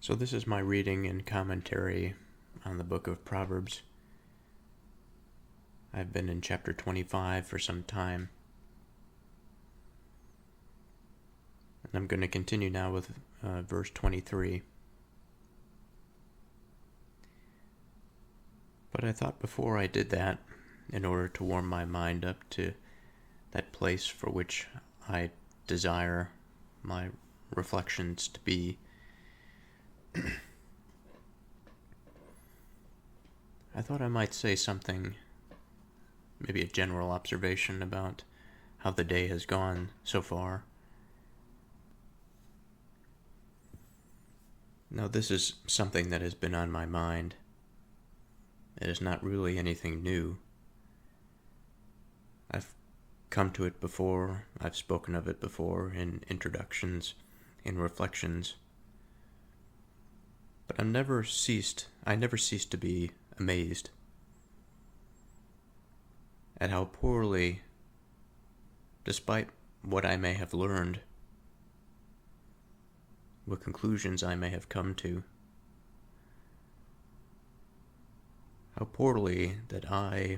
So this is my reading and commentary on the book of Proverbs. I've been in chapter 25 for some time. And I'm going to continue now with verse 23. But I thought before I did that, in order to warm my mind up to that place for which I desire my reflections to be, I thought I might say something, maybe a general observation about how the day has gone so far. Now, this is something that has been on my mind. It is not really anything new. I've come to it before, I've spoken of it before in introductions, in reflections. But I never ceased to be amazed at how poorly, despite what I may have learned, what conclusions I may have come to, how poorly that I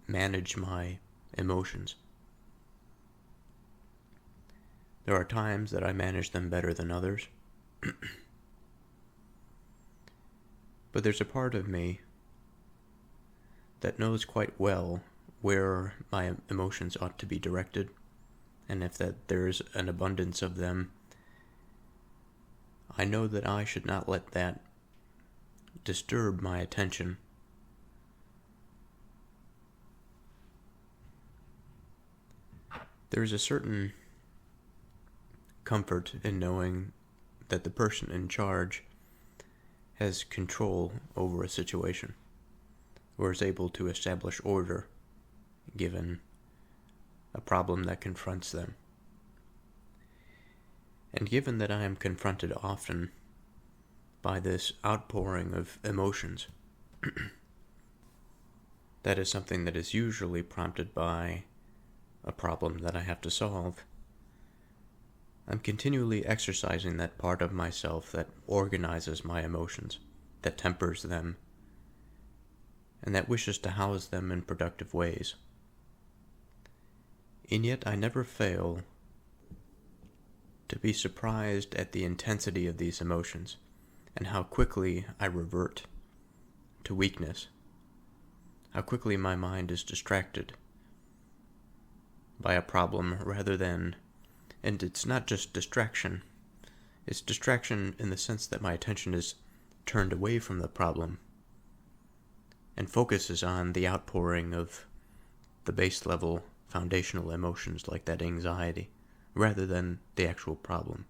manage my emotions. There are times that I manage them better than others. But there's a part of me that knows quite well where my emotions ought to be directed, and if that there's an abundance of them, I know that I should not let that disturb my attention. There's a certain comfort in knowing that the person in charge has control over a situation, or is able to establish order given a problem that confronts them. And given that I am confronted often by this outpouring of emotions, that is something that is usually prompted by a problem that I have to solve. I'm continually exercising that part of myself that organizes my emotions, that tempers them, and that wishes to house them in productive ways. And yet I never fail to be surprised at the intensity of these emotions and how quickly I revert to weakness, how quickly my mind is distracted by a problem rather than, and it's not just distraction, it's distraction in the sense that my attention is turned away from the problem and focuses on the outpouring of the base level foundational emotions like that anxiety, rather than the actual problem.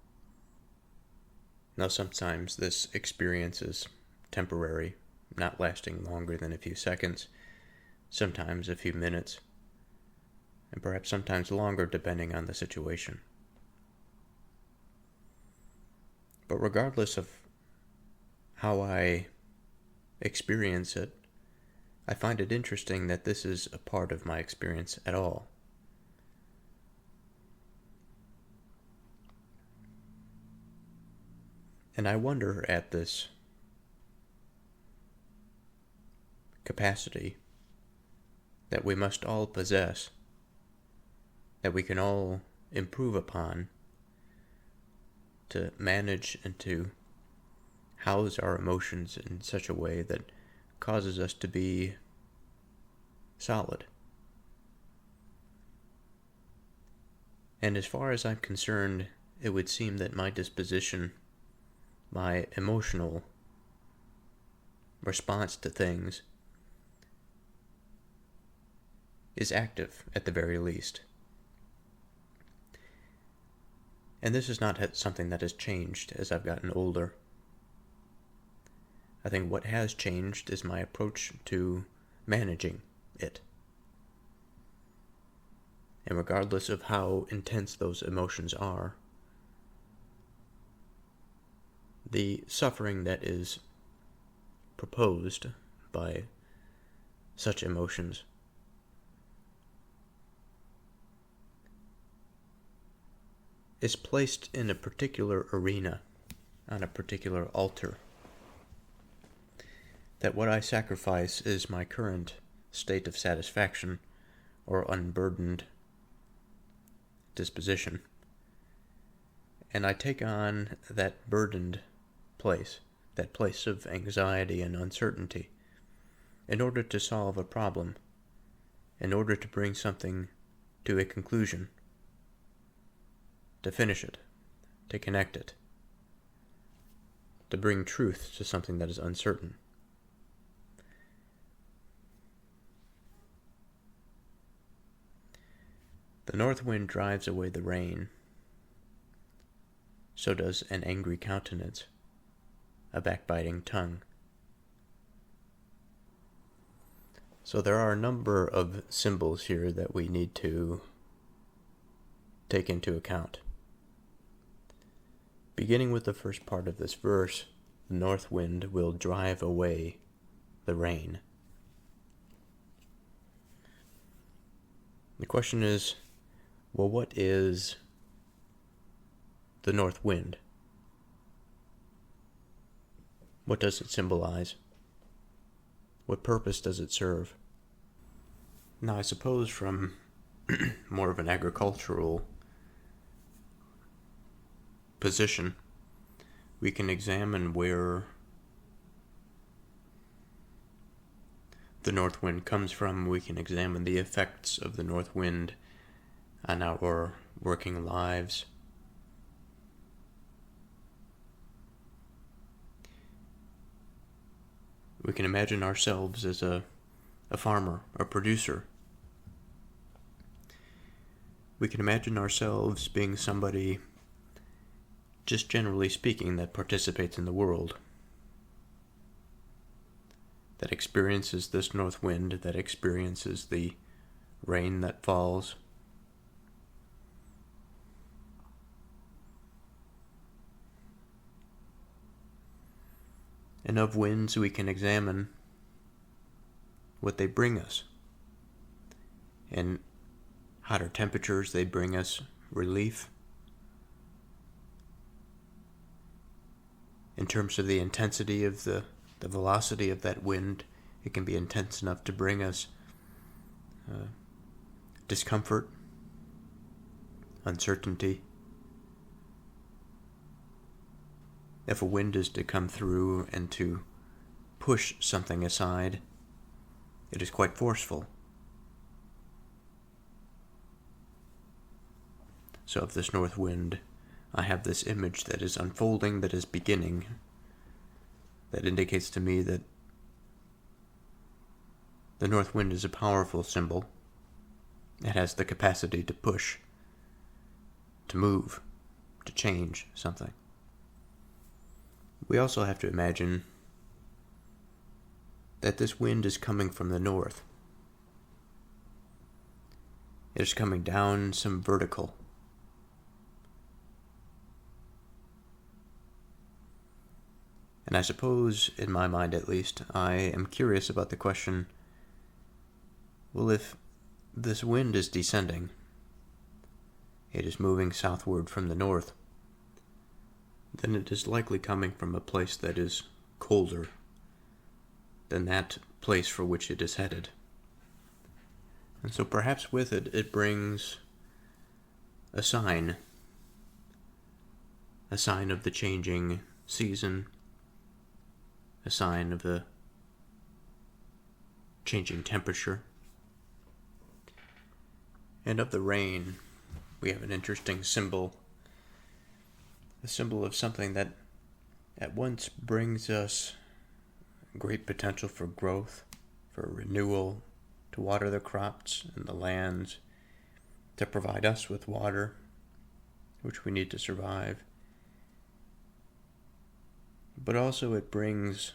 Now, sometimes this experience is temporary, not lasting longer than a few seconds, sometimes a few minutes, and perhaps sometimes longer depending on the situation. But regardless of how I experience it, I find it interesting that this is a part of my experience at all. And I wonder at this capacity that we must all possess, that we can all improve upon, to manage and to house our emotions in such a way that causes us to be solid. And as far as I'm concerned, it would seem that my disposition, my emotional response to things, is active at the very least. And this is not something that has changed as I've gotten older. I think what has changed is my approach to managing it. And regardless of how intense those emotions are, the suffering that is proposed by such emotions is placed in a particular arena on a particular altar. That what I sacrifice is my current state of satisfaction or unburdened disposition. And I take on that burdened place, that place of anxiety and uncertainty, in order to solve a problem, in order to bring something to a conclusion, to finish it, to connect it, to bring truth to something that is uncertain. The north wind drives away the rain. So does an angry countenance, a backbiting tongue. So there are a number of symbols here that we need to take into account. Beginning with the first part of this verse, the north wind will drive away the rain. The question is, well, what is the north wind? What does it symbolize? What purpose does it serve? Now, I suppose from more of an agricultural position, we can examine where the north wind comes from. We can examine the effects of the north wind on our working lives. We can imagine ourselves as a farmer, a producer. We can imagine ourselves being somebody, just generally speaking, that participates in the world, that experiences this north wind, that experiences the rain that falls. And of winds we can examine what they bring us. In hotter temperatures, they bring us relief. In terms of the intensity of the velocity of that wind, it can be intense enough to bring us discomfort, uncertainty. If a wind is to come through and to push something aside, it is quite forceful. So of this north wind, I have this image that is unfolding, that is beginning, that indicates to me that the north wind is a powerful symbol. It has the capacity to push, to move, to change something. We also have to imagine that this wind is coming from the north. It is coming down some vertical. And I suppose, in my mind at least, I am curious about the question, well, if this wind is descending, it is moving southward from the north, then it is likely coming from a place that is colder than that place for which it is headed. And so perhaps with it, it brings a sign of the changing season, a sign of the changing temperature. And of the rain, we have an interesting symbol, a symbol of something that at once brings us great potential for growth, for renewal, to water the crops and the lands, to provide us with water, which we need to survive. But also it brings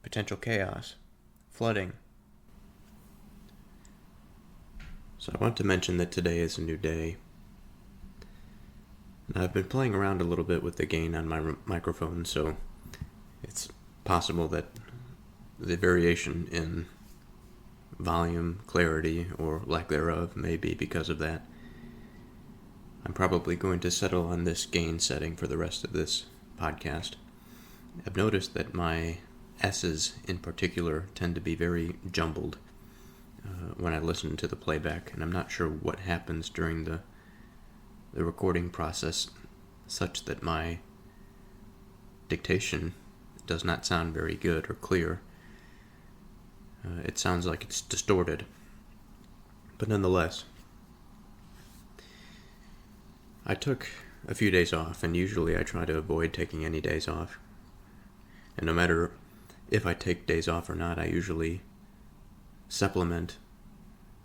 potential chaos, flooding. So I want to mention that today is a new day. And I've been playing around a little bit with the gain on my microphone, so it's possible that the variation in volume, clarity, or lack thereof may be because of that. I'm probably going to settle on this gain setting for the rest of this podcast, I've noticed that my S's in particular tend to be very jumbled when I listen to the playback, and I'm not sure what happens during the recording process such that my dictation does not sound very good or clear. It sounds like it's distorted. But nonetheless, I took a few days off, and usually I try to avoid taking any days off. And no matter if I take days off or not, I usually supplement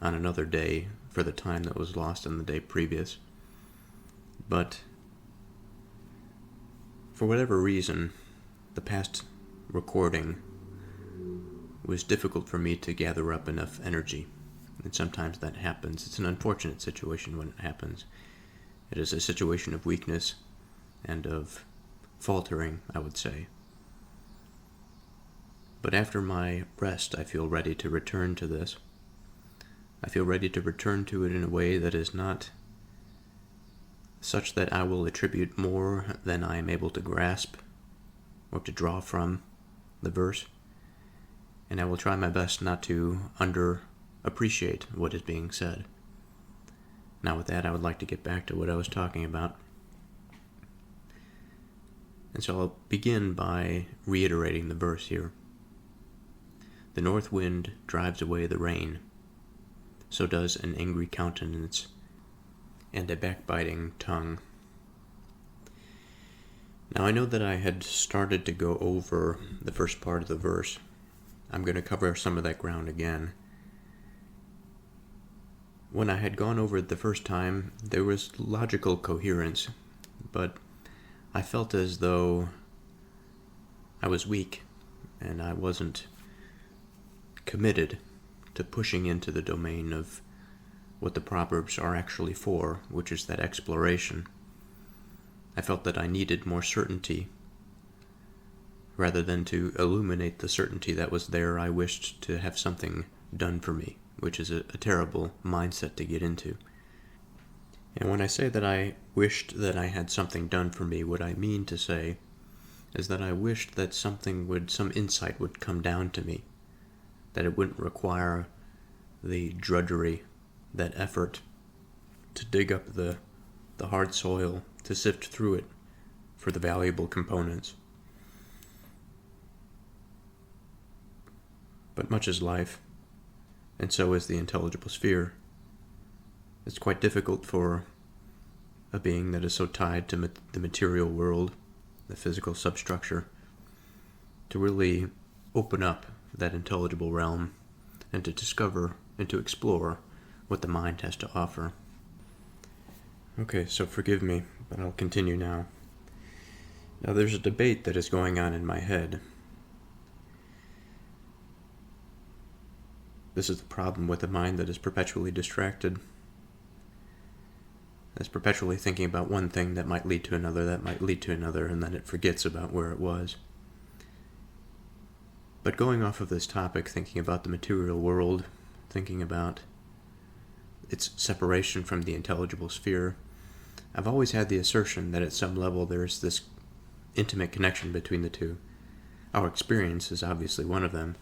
on another day for the time that was lost on the day previous. But for whatever reason, the past recording was difficult for me to gather up enough energy. And sometimes that happens. It's an unfortunate situation when it happens. It is a situation of weakness and of faltering, I would say. But after my rest, I feel ready to return to this. I feel ready to return to it in a way that is not such that I will attribute more than I am able to grasp or to draw from the verse. And I will try my best not to underappreciate what is being said. Now with that, I would like to get back to what I was talking about. And so I'll begin by reiterating the verse here. The north wind drives away the rain, so does an angry countenance and a backbiting tongue. Now I know that I had started to go over the first part of the verse. I'm going to cover some of that ground again. When I had gone over it the first time, there was logical coherence, but I felt as though I was weak and I wasn't committed to pushing into the domain of what the Proverbs are actually for, which is that exploration. I felt that I needed more certainty. Rather than to illuminate the certainty that was there, I wished to have something done for me, which is a terrible mindset to get into. And when I say that I wished that I had something done for me, what I mean to say is that I wished that some insight would come down to me, that it wouldn't require the drudgery, that effort to dig up the hard soil, to sift through it for the valuable components. But much is life, and so is the intelligible sphere. It's quite difficult for a being that is so tied to the material world, the physical substructure, to really open up that intelligible realm and to discover and to explore what the mind has to offer. Okay, so forgive me, but I'll continue now. Now there's a debate that is going on in my head. This is the problem with a mind that is perpetually distracted. It's perpetually thinking about one thing that might lead to another, and then it forgets about where it was. But going off of this topic, thinking about the material world, thinking about its separation from the intelligible sphere, I've always had the assertion that at some level there's this intimate connection between the two. Our experience is obviously one of them,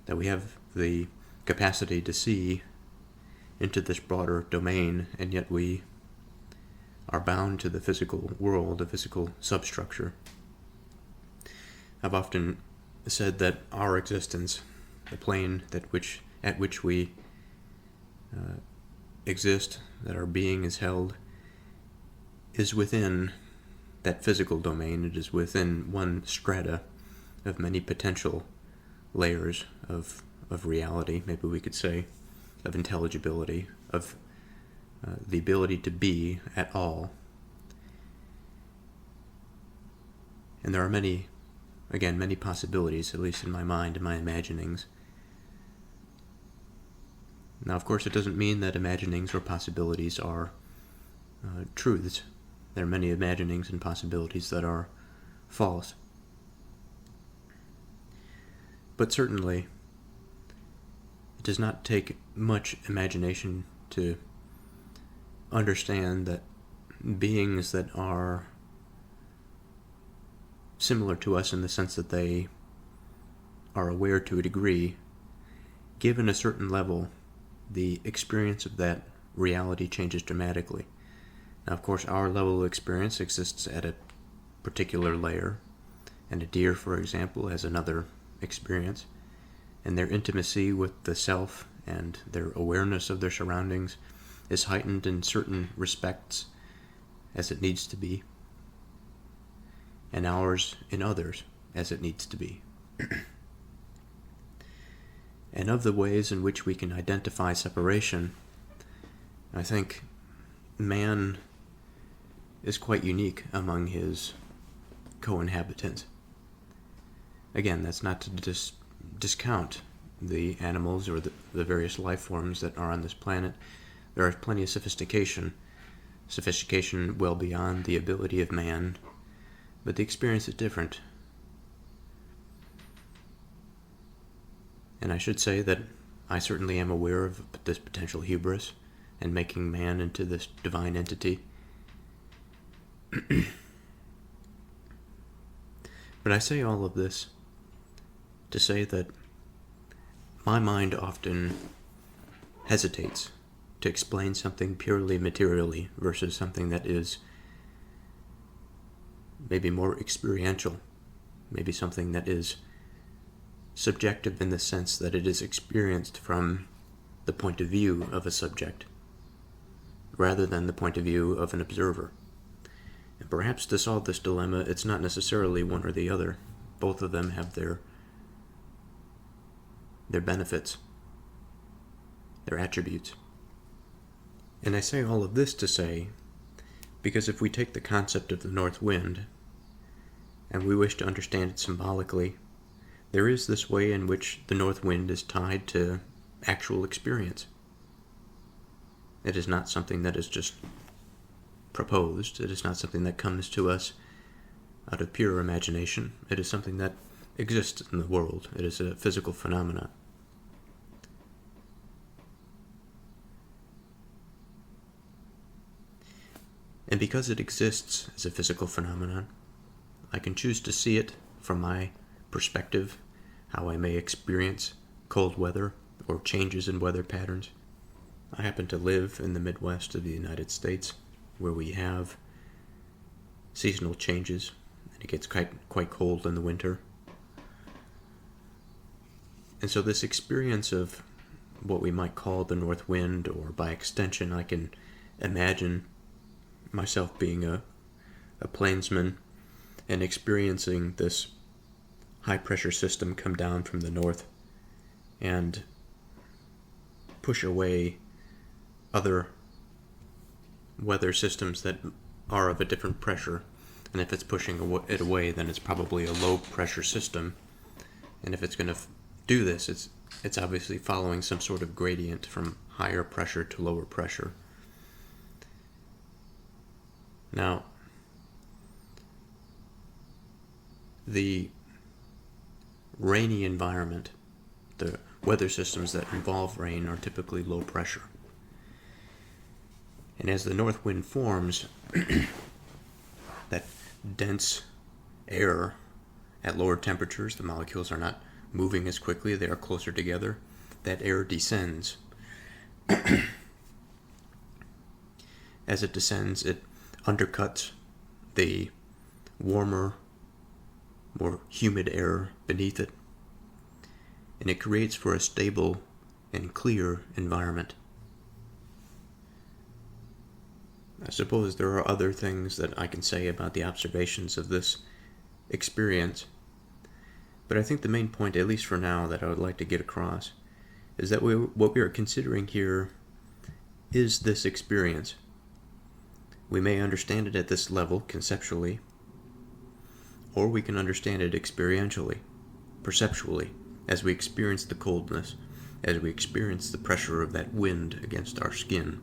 that we have the capacity to see into this broader domain, and yet we are bound to the physical world, the physical substructure. I've often said that our existence, the plane at which we exist, that our being is held, is within that physical domain. It is within one strata of many potential layers of reality, maybe we could say, of intelligibility, of the ability to be at all. And there are many possibilities, at least in my mind, in my imaginings. Now, of course, it doesn't mean that imaginings or possibilities are truths. There are many imaginings and possibilities that are false. But certainly, it does not take much imagination to understand that beings that are similar to us in the sense that they are aware to a degree, given a certain level, the experience of that reality changes dramatically. Now, of course, our level of experience exists at a particular layer, and a deer, for example, has another experience, and their intimacy with the self and their awareness of their surroundings is heightened in certain respects as it needs to be, and ours in others as it needs to be. And of the ways in which we can identify separation, I think man is quite unique among his co-inhabitants. Again, that's not to discount the animals or the various life forms that are on this planet. There is plenty of sophistication well beyond the ability of man, but the experience is different. And I should say that I certainly am aware of this potential hubris and making man into this divine entity. But I say all of this to say that my mind often hesitates to explain something purely materially versus something that is maybe more experiential, maybe something that is subjective in the sense that it is experienced from the point of view of a subject, rather than the point of view of an observer. And perhaps to solve this dilemma, it's not necessarily one or the other. Both of them have their benefits, their attributes. And I say all of this to say, because if we take the concept of the north wind, and we wish to understand it symbolically, there is this way in which the north wind is tied to actual experience. It is not something that is just proposed. It is not something that comes to us out of pure imagination. It is something that exists in the world. It is a physical phenomenon. And because it exists as a physical phenomenon, I can choose to see it from my perspective, how I may experience cold weather or changes in weather patterns. I happen to live in the Midwest of the United States, where we have seasonal changes, and it gets quite cold in the winter. And so this experience of what we might call the north wind, or by extension I can imagine myself being a plainsman and experiencing this high-pressure system come down from the north and push away other weather systems that are of a different pressure. And if it's pushing it away, then it's probably a low-pressure system. And if it's going to do this, it's obviously following some sort of gradient from higher pressure to lower pressure. Now, the rainy environment, the weather systems that involve rain, are typically low pressure. And as the north wind forms, that dense air at lower temperatures, the molecules are not moving as quickly, they are closer together, that air descends. As it descends, it undercuts the warmer, more humid air beneath it, and it creates for a stable and clear environment. I suppose there are other things that I can say about the observations of this experience, but I think the main point, at least for now, that I would like to get across is that what we are considering here is this experience. We may understand it at this level, conceptually, or we can understand it experientially, perceptually, as we experience the coldness, as we experience the pressure of that wind against our skin,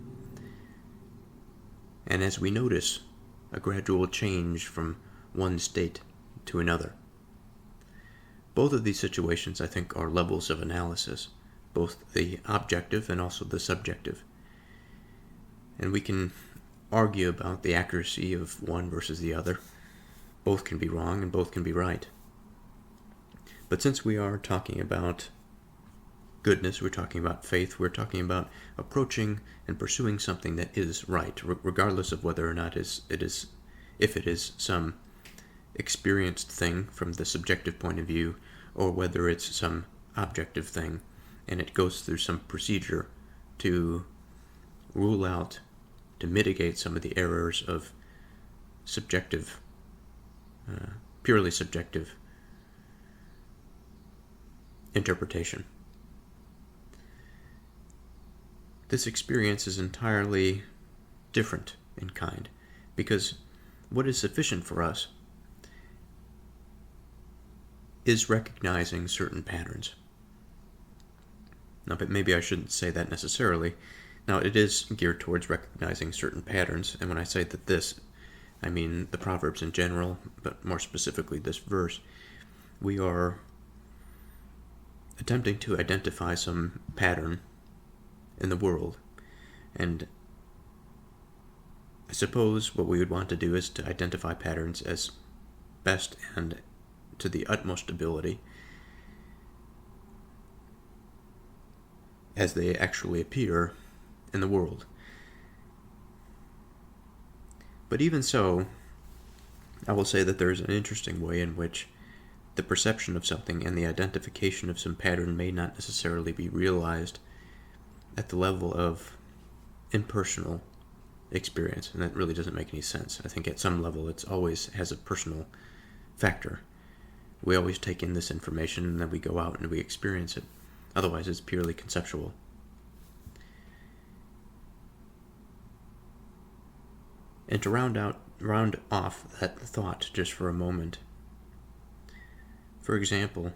and as we notice a gradual change from one state to another. Both of these situations, I think, are levels of analysis, both the objective and also the subjective. And we can argue about the accuracy of one versus the other. both can be wrong and both can be right. But since we are talking about goodness, we're talking about faith, we're talking about approaching and pursuing something that is right, regardless of whether or not if it is some experienced thing from the subjective point of view, or whether it's some objective thing, and it goes through some procedure to rule out, to mitigate some of the errors of subjective, purely subjective interpretation. This experience is entirely different in kind, because what is sufficient for us is recognizing certain patterns. Now, but maybe I shouldn't say that necessarily. Now, it is geared towards recognizing certain patterns, and when I say that this, I mean the Proverbs in general, but more specifically this verse. We are attempting to identify some pattern in the world, and I suppose what we would want to do is to identify patterns as best and to the utmost ability as they actually appear in the world. But even so, I will say that there is an interesting way in which the perception of something and the identification of some pattern may not necessarily be realized at the level of impersonal experience, and that really doesn't make any sense. I think at some level it always has a personal factor. We always take in this information and then we go out and we experience it. Otherwise it's purely conceptual. And to round off that thought just for a moment, for example,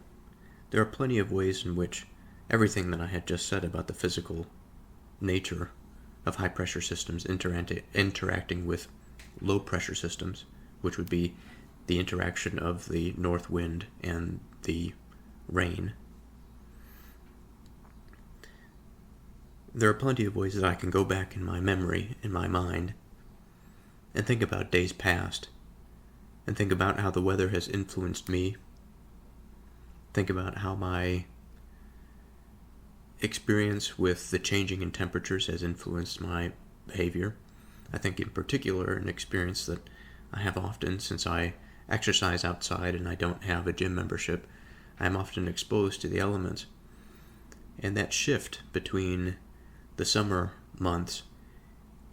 there are plenty of ways in which everything that I had just said about the physical nature of high-pressure systems interacting with low-pressure systems, which would be the interaction of the north wind and the rain. There are plenty of ways that I can go back in my memory, in my mind, and think about days past, and think about how the weather has influenced me, think about how my experience with the changing in temperatures has influenced my behavior. I think in particular an experience that I have often since I exercise outside and I don't have a gym membership, I'm often exposed to the elements. And that shift between the summer months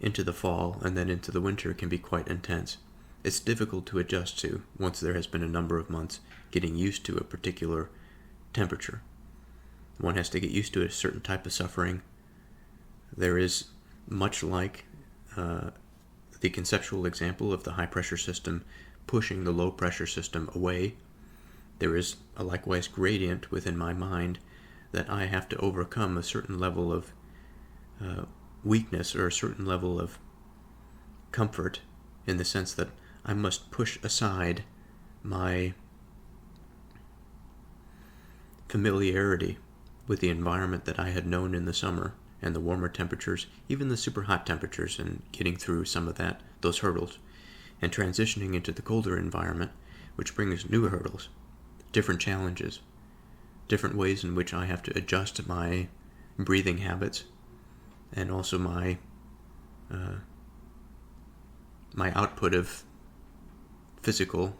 into the fall and then into the winter can be quite intense. It's difficult to adjust to once there has been a number of months getting used to a particular temperature. One has to get used to a certain type of suffering. There is, much like the conceptual example of the high-pressure system pushing the low-pressure system away, there is a likewise gradient within my mind that I have to overcome a certain level of weakness or a certain level of comfort, in the sense that I must push aside my familiarity with the environment that I had known in the summer and the warmer temperatures, even the super hot temperatures, and getting through some of those hurdles, and transitioning into the colder environment, which brings new hurdles, different challenges, different ways in which I have to adjust my breathing habits, and also my output of physical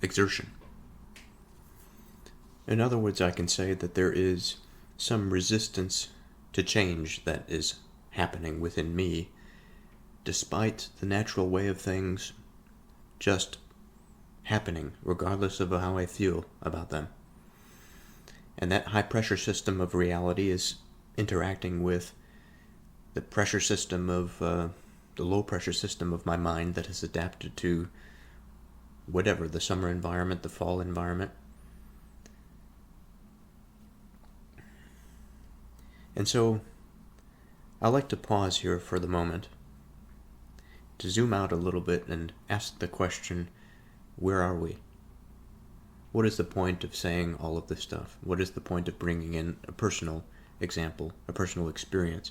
exertion. In other words, I can say that there is some resistance to change that is happening within me, despite the natural way of things just happening, regardless of how I feel about them. And that high-pressure system of reality is interacting with the pressure system of the low-pressure system of my mind that has adapted to whatever, the summer environment, the fall environment. And so, I'd like to pause here for the moment to zoom out a little bit and ask the question, where are we? What is the point of saying all of this stuff? What is the point of bringing in a personal example, a personal experience?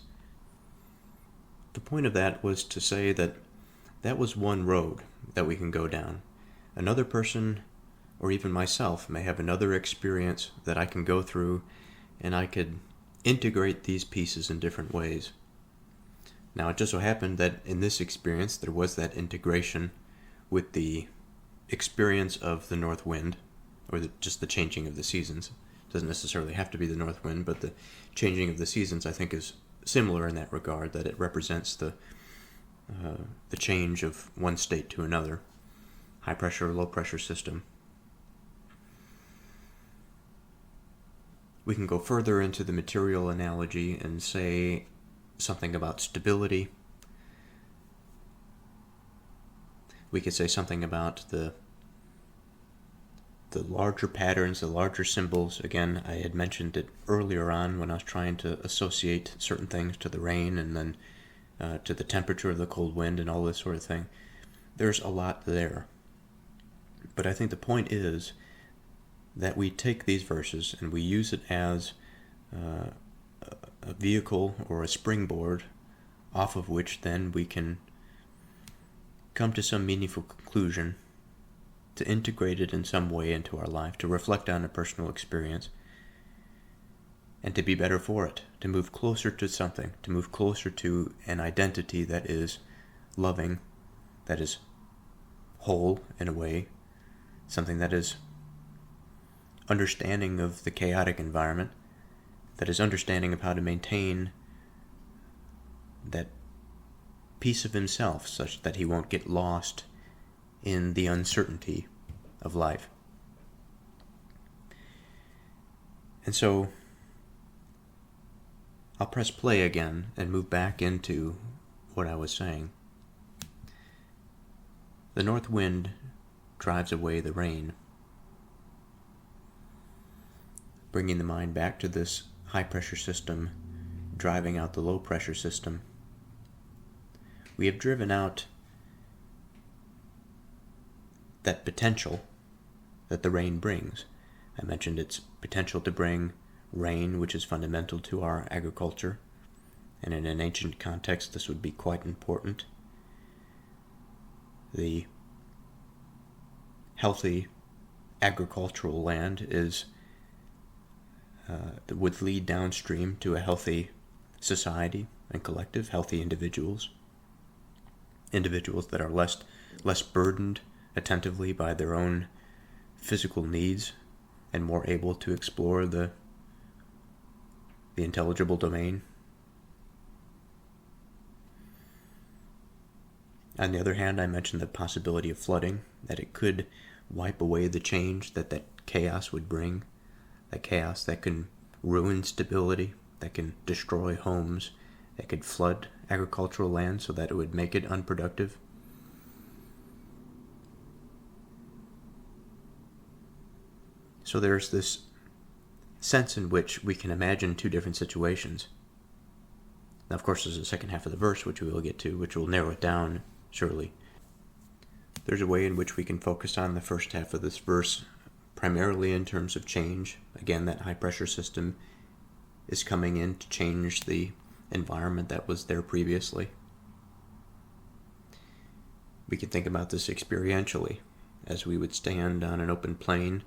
The point of that was to say that that was one road that we can go down. Another person, or even myself, may have another experience that I can go through, and I could integrate these pieces in different ways. Now, it just so happened that in this experience, there was that integration with the experience of the north wind, or just the changing of the seasons. It doesn't necessarily have to be the north wind, but the changing of the seasons, I think, is similar in that regard, that it represents the change of one state to another, high pressure, low pressure system. We can go further into the material analogy and say something about stability. We could say something about the larger patterns, the larger symbols. Again, I had mentioned it earlier on when I was trying to associate certain things to the rain and then to the temperature of the cold wind and all this sort of thing. There's a lot there. But I think the point is that we take these verses and we use it as a vehicle or a springboard off of which then we can come to some meaningful conclusion, to integrate it in some way into our life, to reflect on a personal experience, and to be better for it, to move closer to something, to move closer to an identity that is loving, that is whole in a way, something that is understanding of the chaotic environment, that is understanding of how to maintain that piece of himself such that he won't get lost in the uncertainty of life. And so I'll press play again and move back into what I was saying. The north wind drives away the rain, bringing the mind back to this high pressure system, driving out the low pressure system. We have driven out that potential that the rain brings. I mentioned its potential to bring rain, which is fundamental to our agriculture, and in an ancient context this would be quite important. The healthy agricultural land would lead downstream to a healthy society and collective, healthy individuals that are less burdened attentively by their own physical needs and more able to explore the intelligible domain. On the other hand, I mentioned the possibility of flooding, that it could wipe away the change that chaos would bring, that chaos that can ruin stability, that can destroy homes, that could flood agricultural land so that it would make it unproductive. So there's this sense in which we can imagine two different situations. Now, of course, there's the second half of the verse, which we will get to, which will narrow it down, surely. There's a way in which we can focus on the first half of this verse, primarily in terms of change. Again, that high-pressure system is coming in to change the environment that was there previously. We can think about this experientially, as we would stand on an open plain,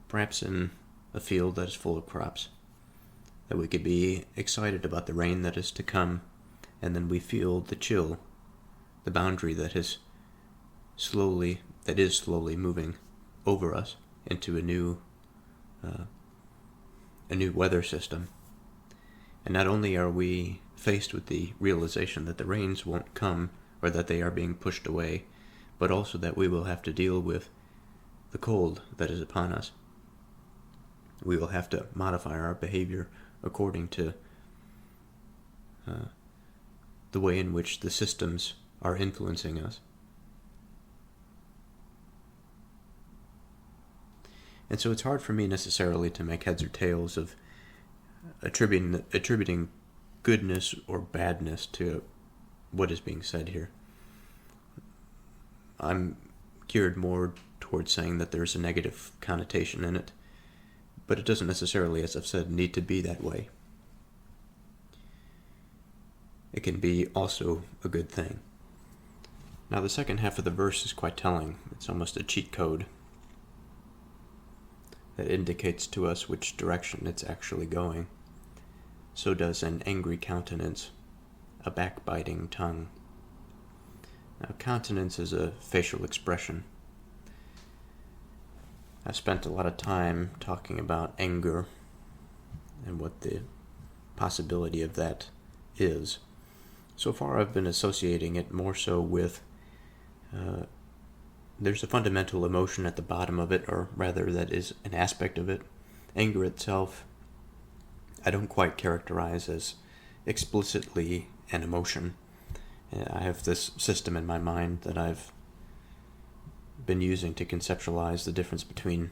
perhaps in a field that is full of crops, that we could be excited about the rain that is to come, and then we feel the chill, the boundary that is slowly moving over us into a new weather system. And not only are we faced with the realization that the rains won't come, or that they are being pushed away, but also that we will have to deal with the cold that is upon us. We will have to modify our behavior according to the way in which the systems are influencing us. And so it's hard for me necessarily to make heads or tails of attributing goodness or badness to what is being said here. I'm geared more towards saying that there's a negative connotation in it, but it doesn't necessarily, as I've said, need to be that way. It can be also a good thing. Now the second half of the verse is quite telling. It's almost a cheat code that indicates to us which direction it's actually going. So does an angry countenance, a backbiting tongue. Now, countenance is a facial expression. I've spent a lot of time talking about anger and what the possibility of that is. So far I've been associating it more so with there's a fundamental emotion at the bottom of it, or rather that is an aspect of it. Anger itself, I don't quite characterize as explicitly an emotion. I have this system in my mind that I've been using to conceptualize the difference between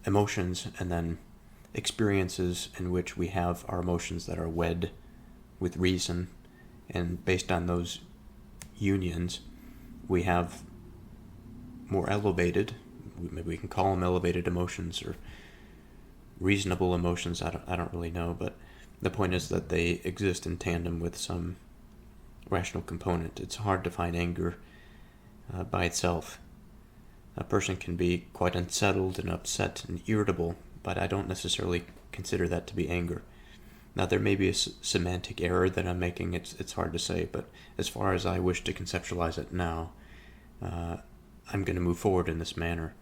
emotions and then experiences in which we have our emotions that are wed with reason, and based on those unions we have more elevated, maybe we can call them elevated emotions or reasonable emotions, I don't really know, but the point is that they exist in tandem with some rational component. It's hard to find anger by itself. A person can be quite unsettled and upset and irritable, but I don't necessarily consider that to be anger. Now, there may be a semantic error that I'm making, it's hard to say, but as far as I wish to conceptualize it now, I'm going to move forward in this manner.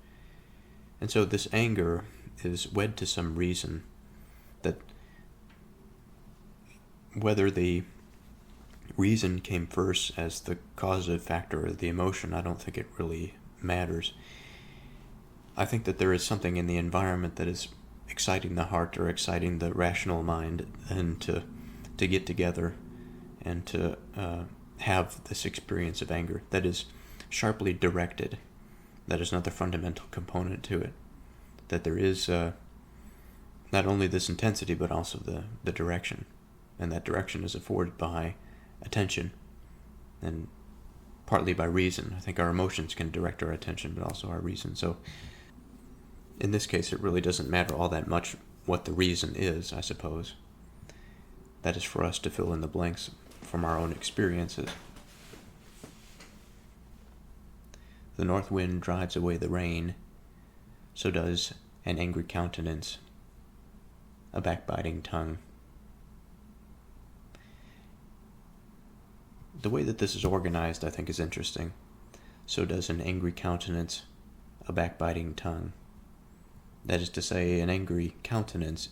And so this anger is wed to some reason, that whether the reason came first as the causative factor of the emotion, I don't think it really matters. I think that there is something in the environment that is exciting the heart or exciting the rational mind, and to get together and to have this experience of anger that is sharply directed. That is another fundamental component to it, that there is not only this intensity but also the direction, and that direction is afforded by attention and partly by reason. I think our emotions can direct our attention, but also our reason. So in this case, it really doesn't matter all that much what the reason is, I suppose. That is for us to fill in the blanks from our own experiences. The north wind drives away the rain, so does an angry countenance, a backbiting tongue. The way that this is organized, I think, is interesting. So does an angry countenance, a backbiting tongue. That is to say, an angry countenance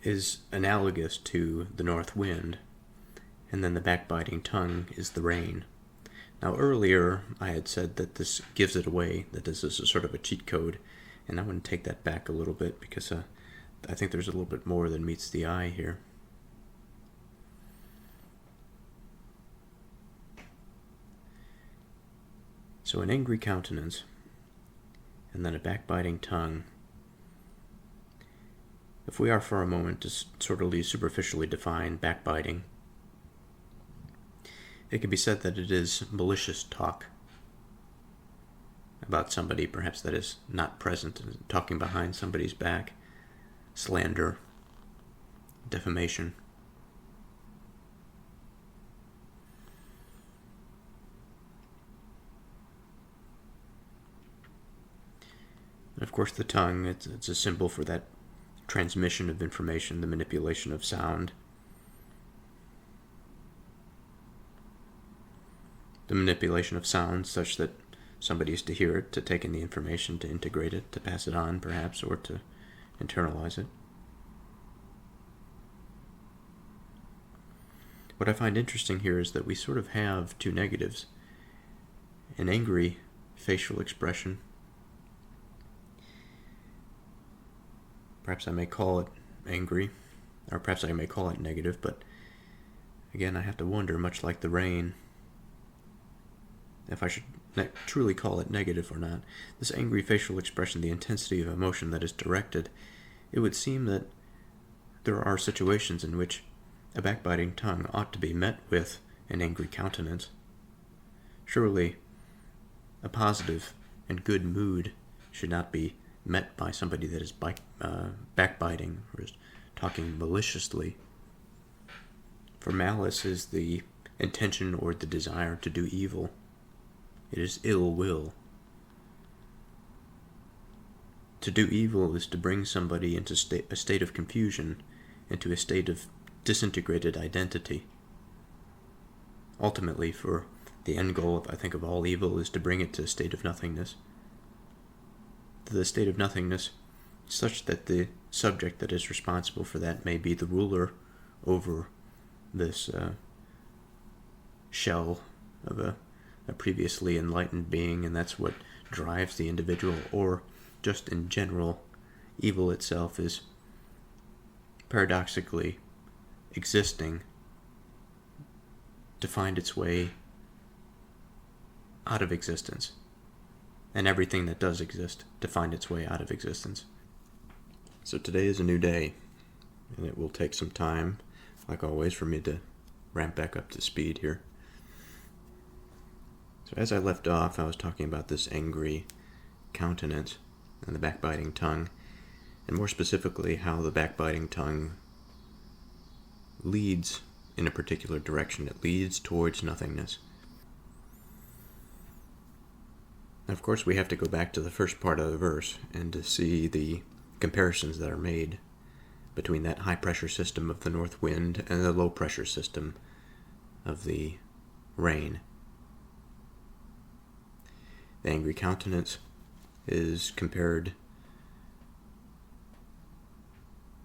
is analogous to the north wind, and then the backbiting tongue is the rain. Now, earlier I had said that this gives it away, that this is a sort of a cheat code, and I want to take that back a little bit because I think there's a little bit more than meets the eye here. So an angry countenance, and then a backbiting tongue. If we are for a moment to sort of superficially define backbiting, it can be said that it is malicious talk about somebody, perhaps that is not present, talking behind somebody's back, slander, defamation. And of course, the tongue, it's a symbol for that transmission of information, the manipulation of sound. The manipulation of sound such that somebody is to hear it, to take in the information, to integrate it, to pass it on perhaps, or to internalize it. What I find interesting here is that we sort of have two negatives. An angry facial expression. Perhaps I may call it angry, or perhaps I may call it negative, but again, I have to wonder, much like the rain, if I should truly call it negative or not. This angry facial expression, the intensity of emotion that is directed, it would seem that there are situations in which a backbiting tongue ought to be met with an angry countenance. Surely a positive and good mood should not be met by somebody that is backbiting or is talking maliciously. For malice is the intention or the desire to do evil. It is ill will. To do evil is to bring somebody into a state of confusion, into a state of disintegrated identity. Ultimately, for the end goal, I think, of all evil is to bring it to a state of nothingness. To the state of nothingness, such that the subject that is responsible for that may be the ruler over this shell of a previously enlightened being, and that's what drives the individual. Or just in general, evil itself is paradoxically existing to find its way out of existence, and everything that does exist to find its way out of existence. So today is a new day, and it will take some time, like always, for me to ramp back up to speed here. So as I left off, I was talking about this angry countenance and the backbiting tongue, and more specifically how the backbiting tongue leads in a particular direction. It leads towards nothingness. Now, of course, we have to go back to the first part of the verse and to see the comparisons that are made between that high-pressure system of the north wind and the low-pressure system of the rain. The angry countenance is compared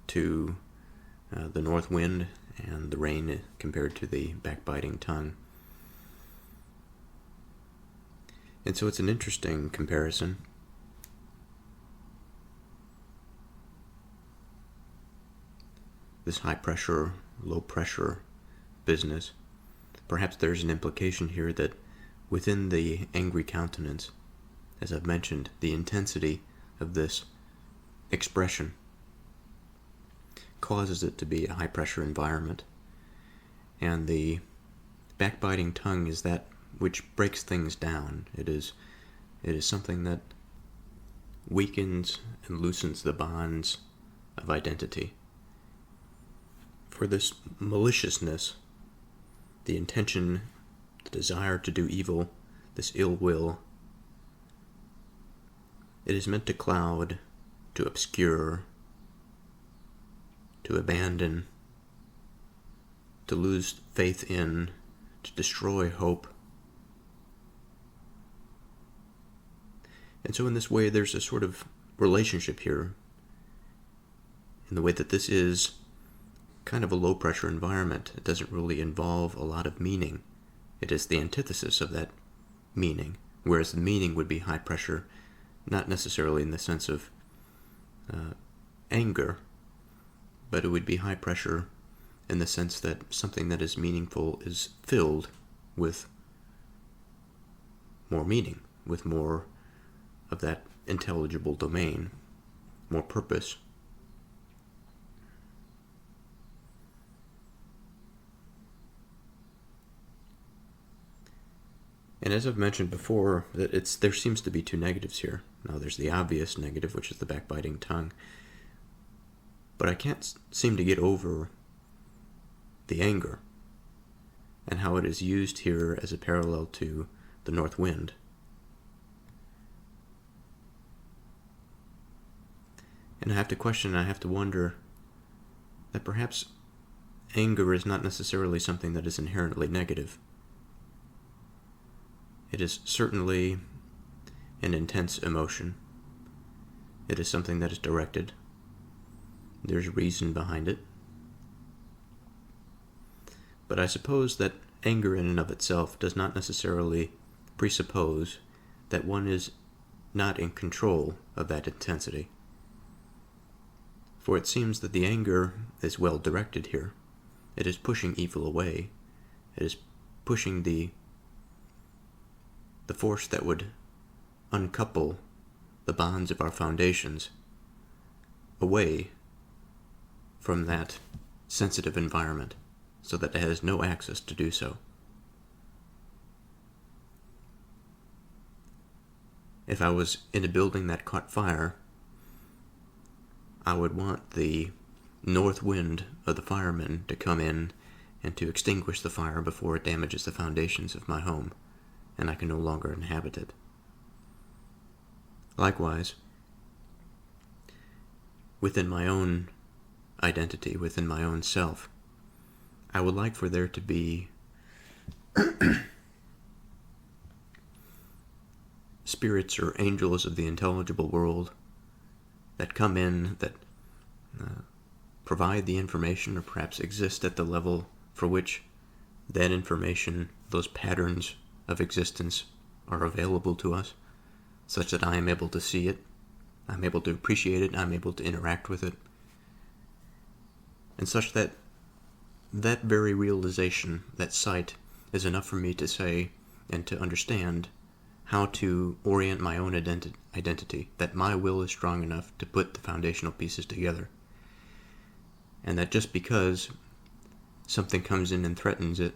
to the north wind, and the rain compared to the backbiting tongue. And so it's an interesting comparison. This high pressure, low pressure business. Perhaps there's an implication here that within the angry countenance, as I've mentioned, the intensity of this expression causes it to be a high pressure environment. And the backbiting tongue is that which breaks things down. It is something that weakens and loosens the bonds of identity. For this maliciousness, the intention, the desire to do evil, this ill will, it is meant to cloud, to obscure, to abandon, to lose faith in, to destroy hope. And so in this way, there's a sort of relationship here, in the way that this is kind of a low-pressure environment. It doesn't really involve a lot of meaning. It is the antithesis of that meaning, whereas the meaning would be high pressure, not necessarily in the sense of anger, but it would be high pressure in the sense that something that is meaningful is filled with more meaning, with more of that intelligible domain, more purpose. And as I've mentioned before, that there seems to be two negatives here. Now there's the obvious negative, which is the backbiting tongue. But I can't seem to get over the anger and how it is used here as a parallel to the north wind. And I have to question, I have to wonder that perhaps anger is not necessarily something that is inherently negative. It is certainly an intense emotion. It is something that is directed. There's reason behind it. But I suppose that anger in and of itself does not necessarily presuppose that one is not in control of that intensity. For it seems that the anger is well directed here. It is pushing evil away. It is pushing the force that would uncouple the bonds of our foundations away from that sensitive environment, so that it has no access to do so. If I was in a building that caught fire, I would want the north wind of the firemen to come in and to extinguish the fire before it damages the foundations of my home, and I can no longer inhabit it. Likewise, within my own identity, within my own self, I would like for there to be spirits or angels of the intelligible world that come in, that provide the information, or perhaps exist at the level for which that information, those patterns of existence, are available to us, such that I am able to see it, I'm able to appreciate it, I'm able to interact with it, and such that that very realization, that sight, is enough for me to say and to understand how to orient my own identity, that my will is strong enough to put the foundational pieces together. And that just because something comes in and threatens it,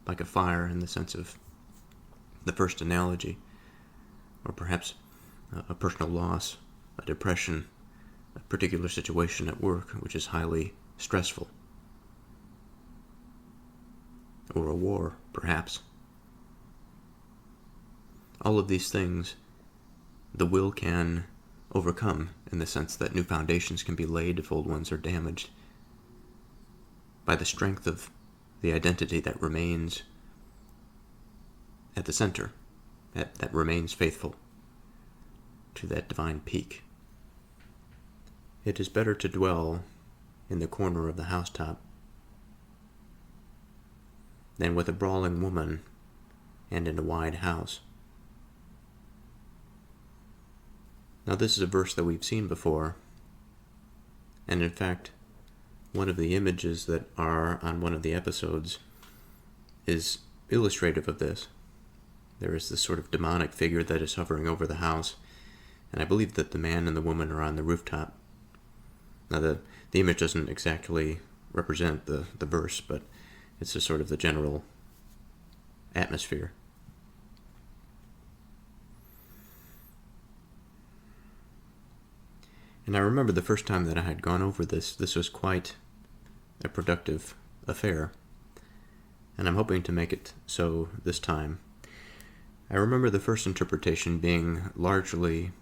like a fire in the sense of the first analogy, or perhaps a personal loss, a depression, a particular situation at work which is highly stressful, or a war, perhaps. All of these things the will can overcome, in the sense that new foundations can be laid if old ones are damaged, by the strength of the identity that remains at the center, that remains faithful to that divine peak. It is better to dwell in the corner of the housetop than with a brawling woman and in a wide house. Now, this is a verse that we've seen before, and in fact, one of the images that are on one of the episodes is illustrative of this. There is this sort of demonic figure that is hovering over the house, and I believe that the man and the woman are on the rooftop. Now, the image doesn't exactly represent the verse, but it's just sort of the general atmosphere. And I remember the first time that I had gone over this was quite a productive affair, and I'm hoping to make it so this time. I remember the first interpretation being largely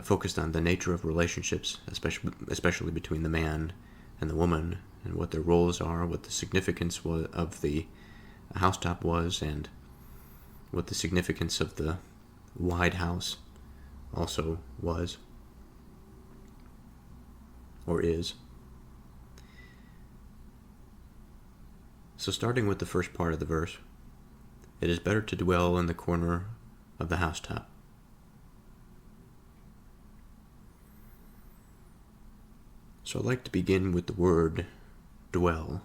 focused on the nature of relationships, especially between the man and the woman, and what their roles are, what the significance of the housetop was, and what the significance of the wide house also was, or is. So starting with the first part of the verse, it is better to dwell in the corner of the housetop. So I'd like to begin with the word dwell.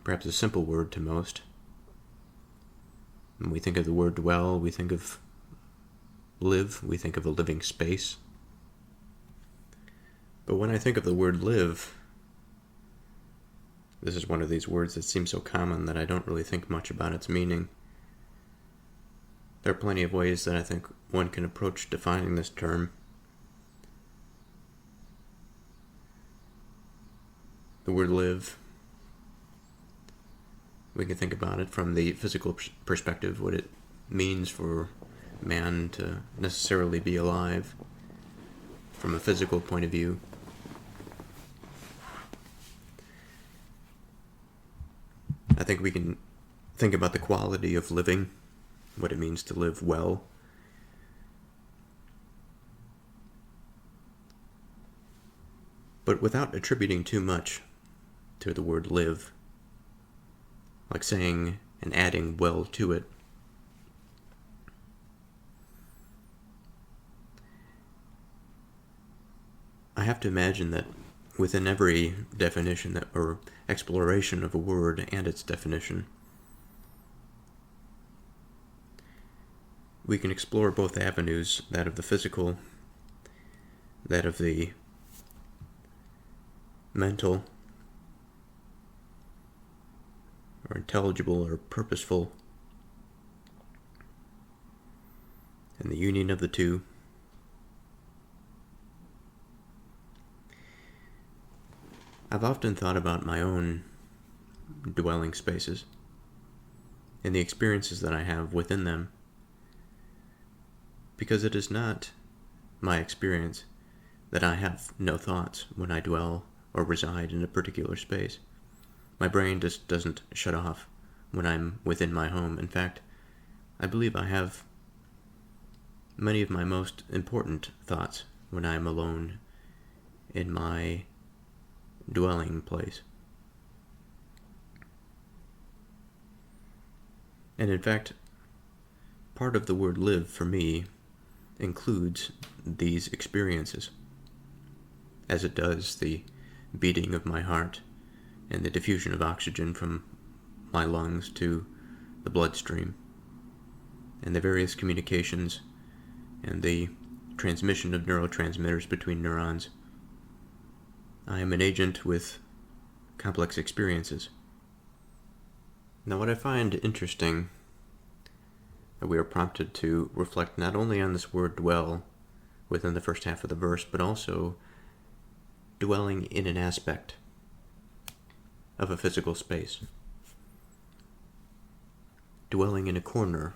Perhaps a simple word to most. When we think of the word dwell, we think of live, we think of a living space. But when I think of the word live, this is one of these words that seems so common that I don't really think much about its meaning. There are plenty of ways that I think one can approach defining this term. The word live, we can think about it from the physical perspective, what it means for man to necessarily be alive from a physical point of view. I think we can think about the quality of living, what it means to live well. But without attributing too much to the word live, like saying and adding well to it. I have to imagine that within every definition or exploration of a word and its definition, we can explore both avenues, that of the physical, that of the mental, or intelligible or purposeful, and the union of the two. I've often thought about my own dwelling spaces and the experiences that I have within them, because it is not my experience that I have no thoughts when I dwell or reside in a particular space. My brain just doesn't shut off when I'm within my home. In fact, I believe I have many of my most important thoughts when I'm alone in my dwelling place. And in fact, part of the word live for me includes these experiences, as it does the beating of my heart and the diffusion of oxygen from my lungs to the bloodstream, and the various communications and the transmission of neurotransmitters between neurons. I am an agent with complex experiences. Now, what I find interesting, that we are prompted to reflect not only on this word dwell within the first half of the verse, but also dwelling in an aspect of a physical space. Dwelling in a corner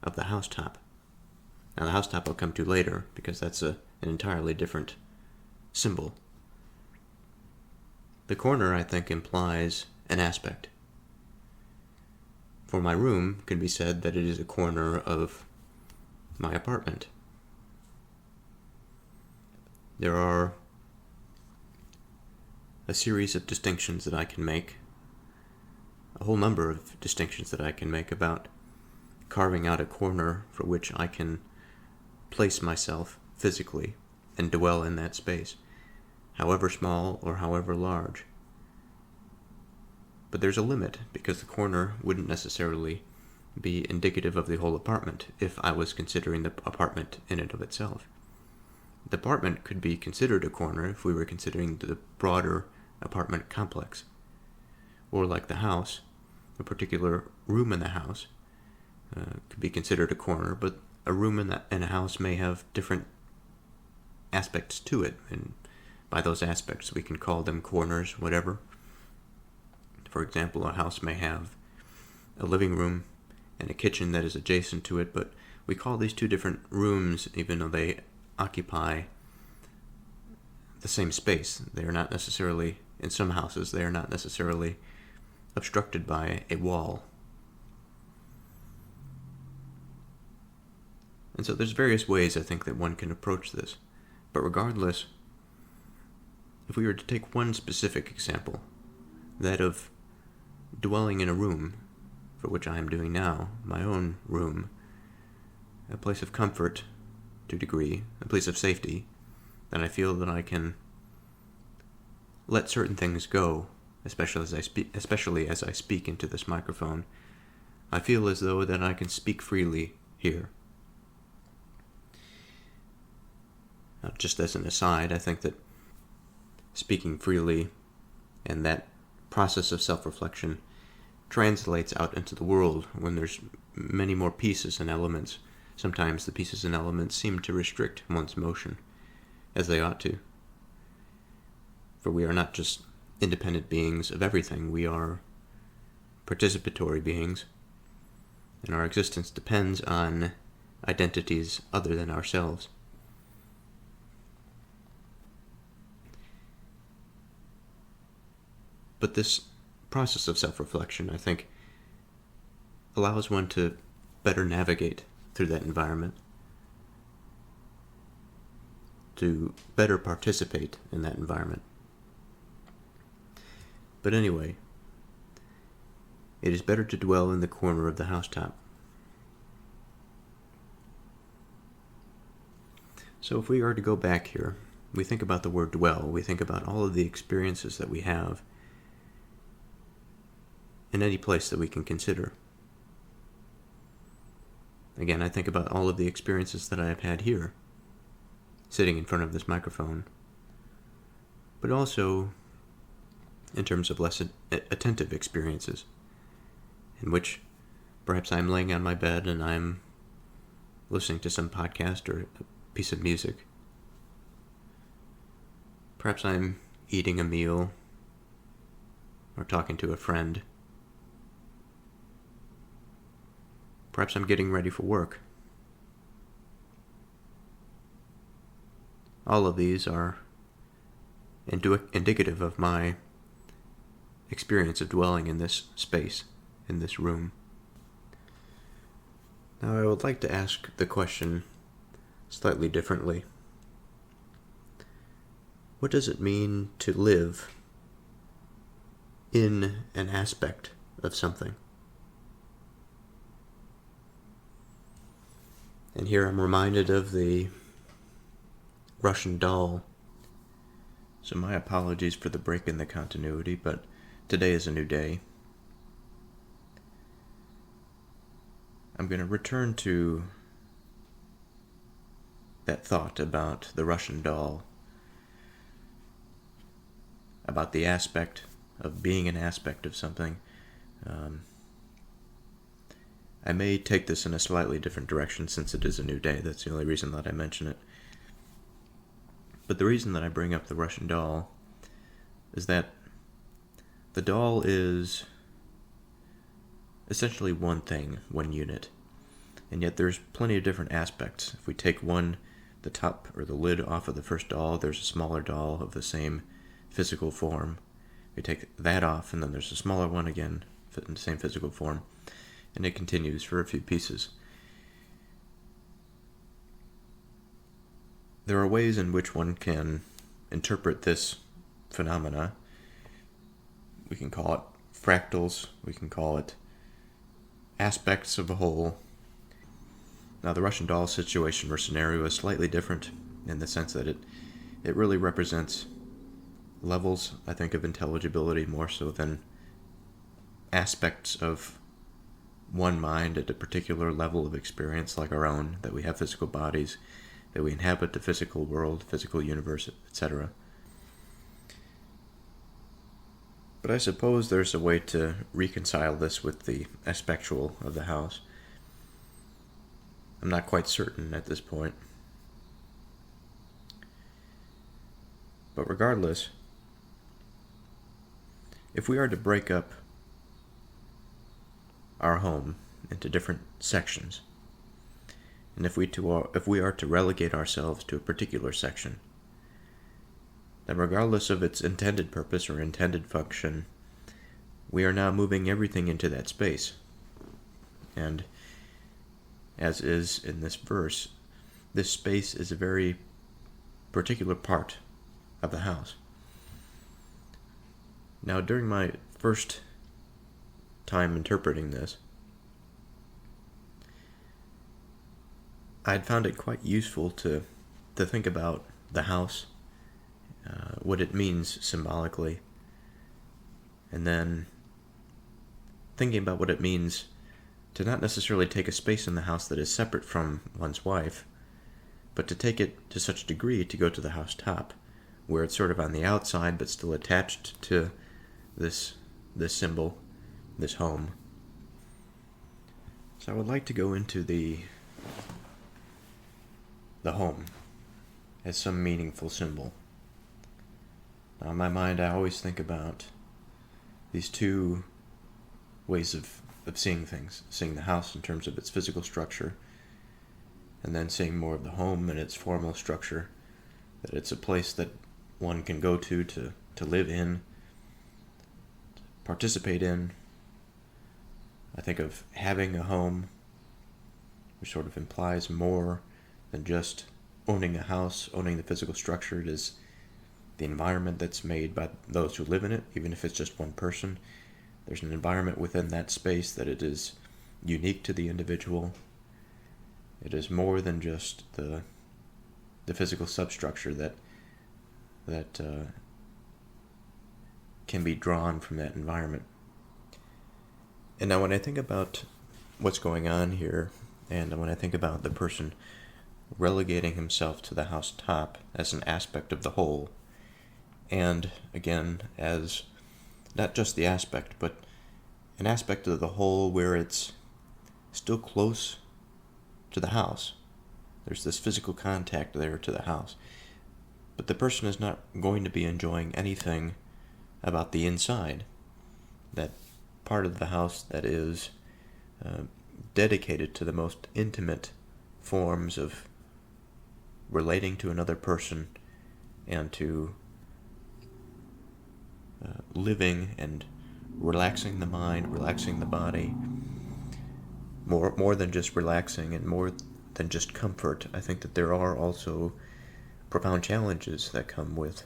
of the housetop. Now, the housetop I'll come to later, because that's an entirely different symbol. The corner, I think, implies an aspect. For my room, can be said that it is a corner of my apartment. There are a series of distinctions that I can make, a whole number of distinctions that I can make about carving out a corner for which I can place myself physically and dwell in that space, however small or however large. But there's a limit, because the corner wouldn't necessarily be indicative of the whole apartment if I was considering the apartment in and of itself. The apartment could be considered a corner if we were considering the broader apartment complex. Or like the house, a particular room in the house could be considered a corner, but a room in a house may have different aspects to it, and by those aspects we can call them corners, whatever. For example, a house may have a living room and a kitchen that is adjacent to it, but we call these two different rooms even though they occupy the same space. They are not necessarily, in some houses, they are not necessarily obstructed by a wall. And so there's various ways, I think, that one can approach this. But regardless, if we were to take one specific example, that of dwelling in a room, for which I am doing now, my own room, a place of comfort to a degree, a place of safety, then I feel that I can let certain things go, especially as I speak into this microphone. I feel as though that I can speak freely here. Now, just as an aside, I think that speaking freely and that process of self-reflection translates out into the world when there's many more pieces and elements. Sometimes the pieces and elements seem to restrict one's motion, as they ought to. For we are not just independent beings of everything, we are participatory beings, and our existence depends on identities other than ourselves. But this process of self-reflection, I think, allows one to better navigate through that environment, to better participate in that environment. But anyway, it is better to dwell in the corner of the housetop. So if we are to go back here, we think about the word dwell, we think about all of the experiences that we have in any place that we can consider. Again, I think about all of the experiences that I have had here, sitting in front of this microphone, but also in terms of less attentive experiences, in which perhaps I'm laying on my bed and I'm listening to some podcast or a piece of music. Perhaps I'm eating a meal, or talking to a friend. Perhaps I'm getting ready for work. All of these are indicative of my experience of dwelling in this space, in this room. Now I would like to ask the question slightly differently. What does it mean to live in an aspect of something? And here I'm reminded of the Russian doll. So my apologies for the break in the continuity, but today is a new day. I'm going to return to that thought about the Russian doll, about the aspect of being an aspect of something. I may take this in a slightly different direction since it is a new day. That's the only reason that I mention it. But the reason that I bring up the Russian doll is that the doll is essentially one thing, one unit. And yet there's plenty of different aspects. If we take the top or the lid off of the first doll, there's a smaller doll of the same physical form. We take that off, and then there's a smaller one again, in the same physical form. And it continues for a few pieces. There are ways in which one can interpret this phenomena. We can call it fractals, we can call it aspects of a whole. Now the Russian doll situation or scenario is slightly different in the sense that it really represents levels, I think, of intelligibility more so than aspects of one mind at a particular level of experience like our own, that we have physical bodies, that we inhabit the physical world, physical universe, etc. But I suppose there's a way to reconcile this with the aspectual of the house. I'm not quite certain at this point. But regardless, if we are to break up our home into different sections, and if we are to relegate ourselves to a particular section, then regardless of its intended purpose or intended function, we are now moving everything into that space. And as is in this verse, this space is a very particular part of the house. Now, during my first time interpreting this, I'd found it quite useful to think about the house, what it means symbolically, and then thinking about what it means to not necessarily take a space in the house that is separate from one's wife, but to take it to such a degree to go to the house top, where it's sort of on the outside but still attached to this symbol, this home. So I would like to go into the home as some meaningful symbol. Now in my mind I always think about these two ways of seeing things, seeing the house in terms of its physical structure, and then seeing more of the home in its formal structure, that it's a place that one can go to live in, to participate in. I think of having a home, which sort of implies more than just owning a house, owning the physical structure. It is the environment that's made by those who live in it, even if it's just one person. There's an environment within that space that it is unique to the individual. It is more than just the physical substructure that can be drawn from that environment. And now when I think about what's going on here, and when I think about the person relegating himself to the house top as an aspect of the whole, and again as not just the aspect, but an aspect of the whole where it's still close to the house. There's this physical contact there to the house. but the person is not going to be enjoying anything about the inside, that part of the house that is dedicated to the most intimate forms of relating to another person and to living and relaxing the mind, relaxing the body, more than just relaxing and more than just comfort. I think that there are also profound challenges that come with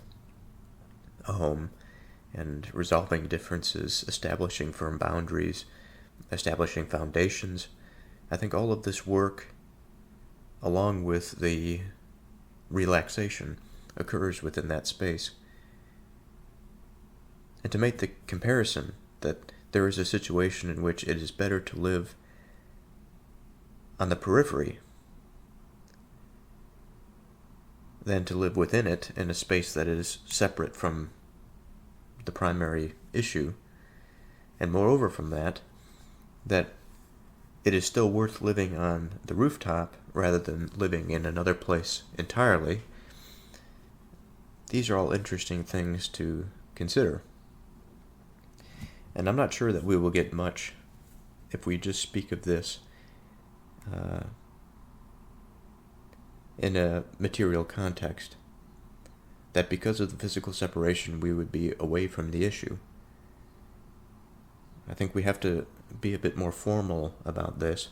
a home and resolving differences, establishing firm boundaries, establishing foundations. I think all of this work, along with the relaxation, occurs within that space. And to make the comparison that there is a situation in which it is better to live on the periphery than to live within it in a space that is separate from the primary issue, and moreover from that it is still worth living on the rooftop rather than living in another place entirely. These are all interesting things to consider. And I'm not sure that we will get much if we just speak of this in a material context, that because of the physical separation we would be away from the issue. I think we have to be a bit more formal about this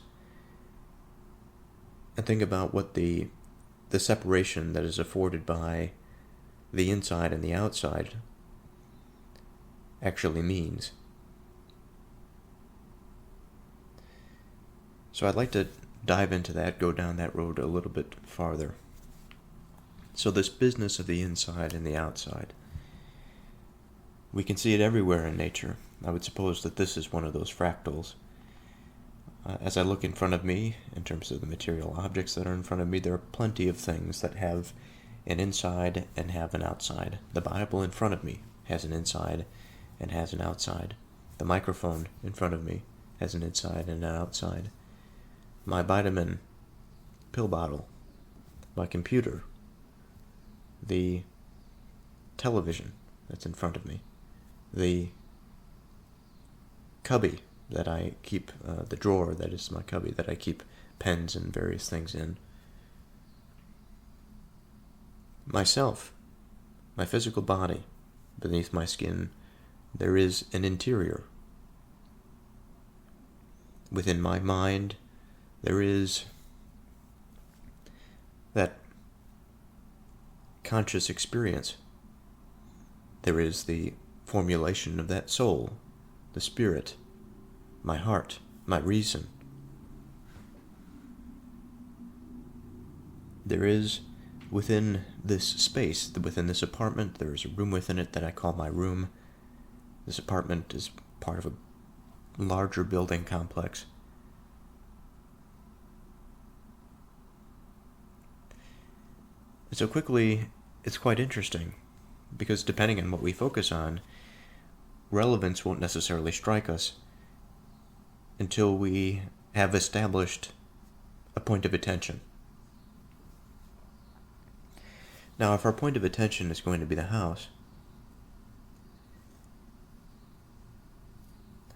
and think about what the separation that is afforded by the inside and the outside actually means. So I'd like to dive into that, go down that road a little bit farther. So this business of the inside and the outside, we can see it everywhere in nature. I would suppose that this is one of those fractals. As I look in front of me, in terms of the material objects that are in front of me, there are plenty of things that have an inside and have an outside. The Bible in front of me has an inside and has an outside. The microphone in front of me has an inside and an outside. My vitamin pill bottle, my computer, the television that's in front of me, the cubby that I keep, the drawer that is my cubby that I keep pens and various things in, myself, my physical body, beneath my skin, there is an interior. Within my mind, there is that conscious experience. There is the formulation of that soul, the spirit, my heart, my reason. There is within this space, within this apartment, there is a room within it that I call my room. This apartment is part of a larger building complex. And so quickly, it's quite interesting, because depending on what we focus on, relevance won't necessarily strike us until we have established a point of attention. Now, if our point of attention is going to be the house,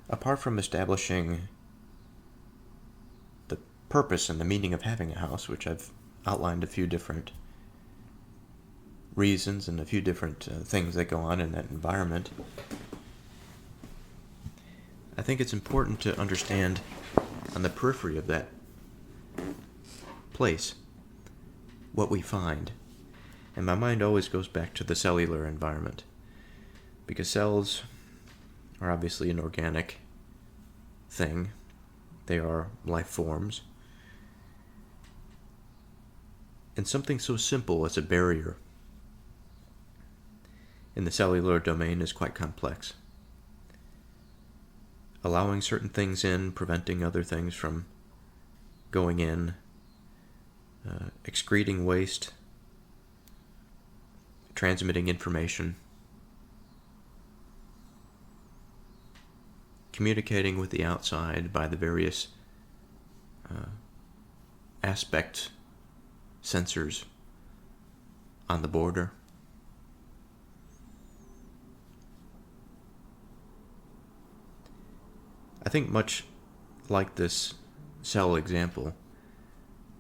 apart from establishing the purpose and the meaning of having a house, which I've outlined a few different reasons and a few different things that go on in that environment, I think it's important to understand on the periphery of that place what we find. And my mind always goes back to the cellular environment, because cells are obviously an organic thing. They are life forms. And something so simple as a barrier in the cellular domain is quite complex. Allowing certain things in, preventing other things from going in, excreting waste, transmitting information, communicating with the outside by the various aspect sensors on the border. I think much like this cell example,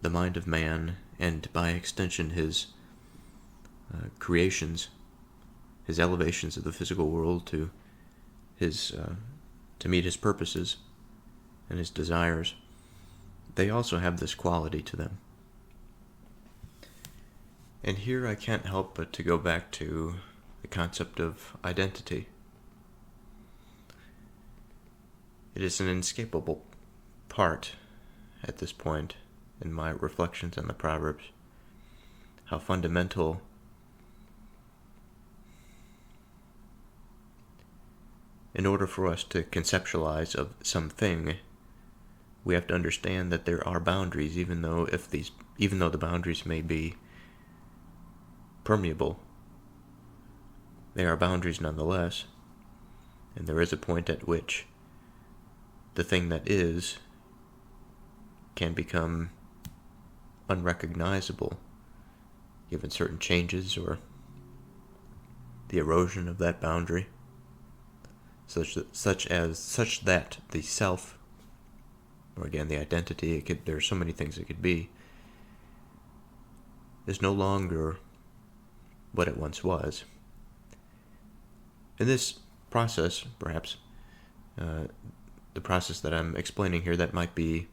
the mind of man, and by extension his creations, his elevations of the physical world to meet his purposes and his desires, they also have this quality to them. And here I can't help but to go back to the concept of identity. It is an inescapable part at this point in my reflections on the Proverbs, how fundamental in order for us to conceptualize of something, we have to understand that there are boundaries, even though the boundaries may be permeable, they are boundaries nonetheless, and there is a point at which the thing that is can become unrecognizable given certain changes or the erosion of that boundary, such that the self, or again the identity, there are so many things it could be, is no longer what it once was. In this process, perhaps, the process that I'm explaining here that might be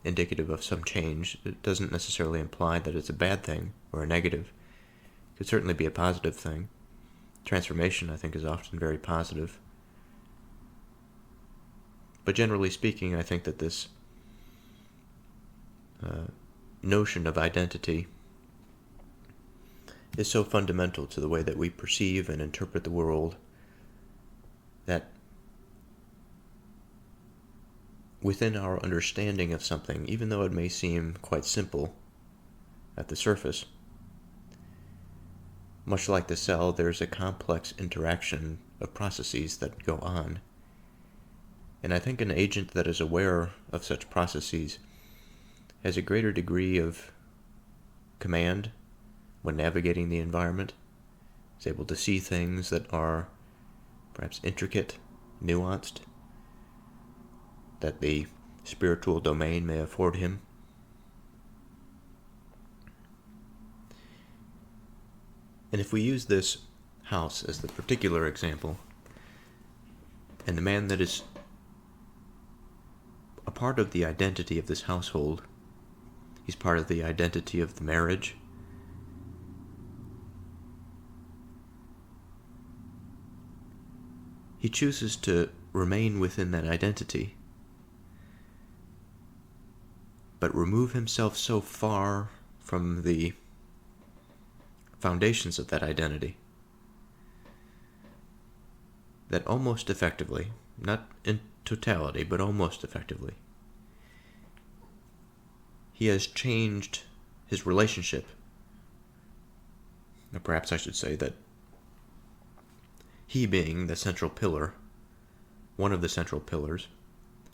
indicative of some change, it doesn't necessarily imply that it's a bad thing or a negative. It could certainly be a positive thing. Transformation, I think, is often very positive. But generally speaking, I think that this notion of identity is so fundamental to the way that we perceive and interpret the world that within our understanding of something, even though it may seem quite simple at the surface, much like the cell, there's a complex interaction of processes that go on. And I think an agent that is aware of such processes has a greater degree of command when navigating the environment, is able to see things that are perhaps intricate, nuanced, that the spiritual domain may afford him. And if we use this house as the particular example, and the man that is a part of the identity of this household, he's part of the identity of the marriage, he chooses to remain within that identity, but remove himself so far from the foundations of that identity that almost effectively, not in totality, but almost effectively, he has changed his relationship. Or perhaps I should say that he being the central pillar, one of the central pillars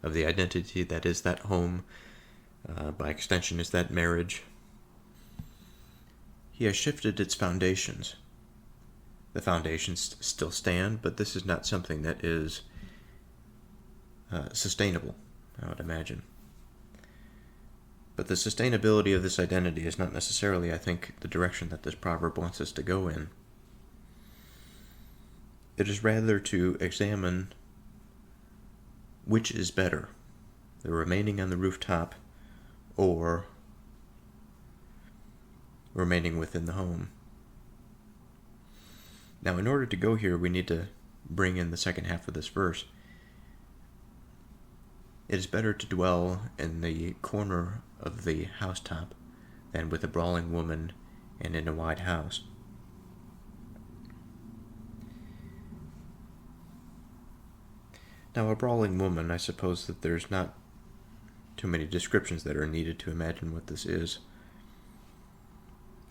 of the identity that is that home, by extension is that marriage, he has shifted its foundations. The foundations still stand, but this is not something that is sustainable, I would imagine. But the sustainability of this identity is not necessarily, I think, the direction that this proverb wants us to go in. It is rather to examine which is better, the remaining on the rooftop or remaining within the home. Now, in order to go here, we need to bring in the second half of this verse. It is better to dwell in the corner of the housetop than with a brawling woman and in a wide house. Now, a brawling woman, I suppose that there's not too many descriptions that are needed to imagine what this is.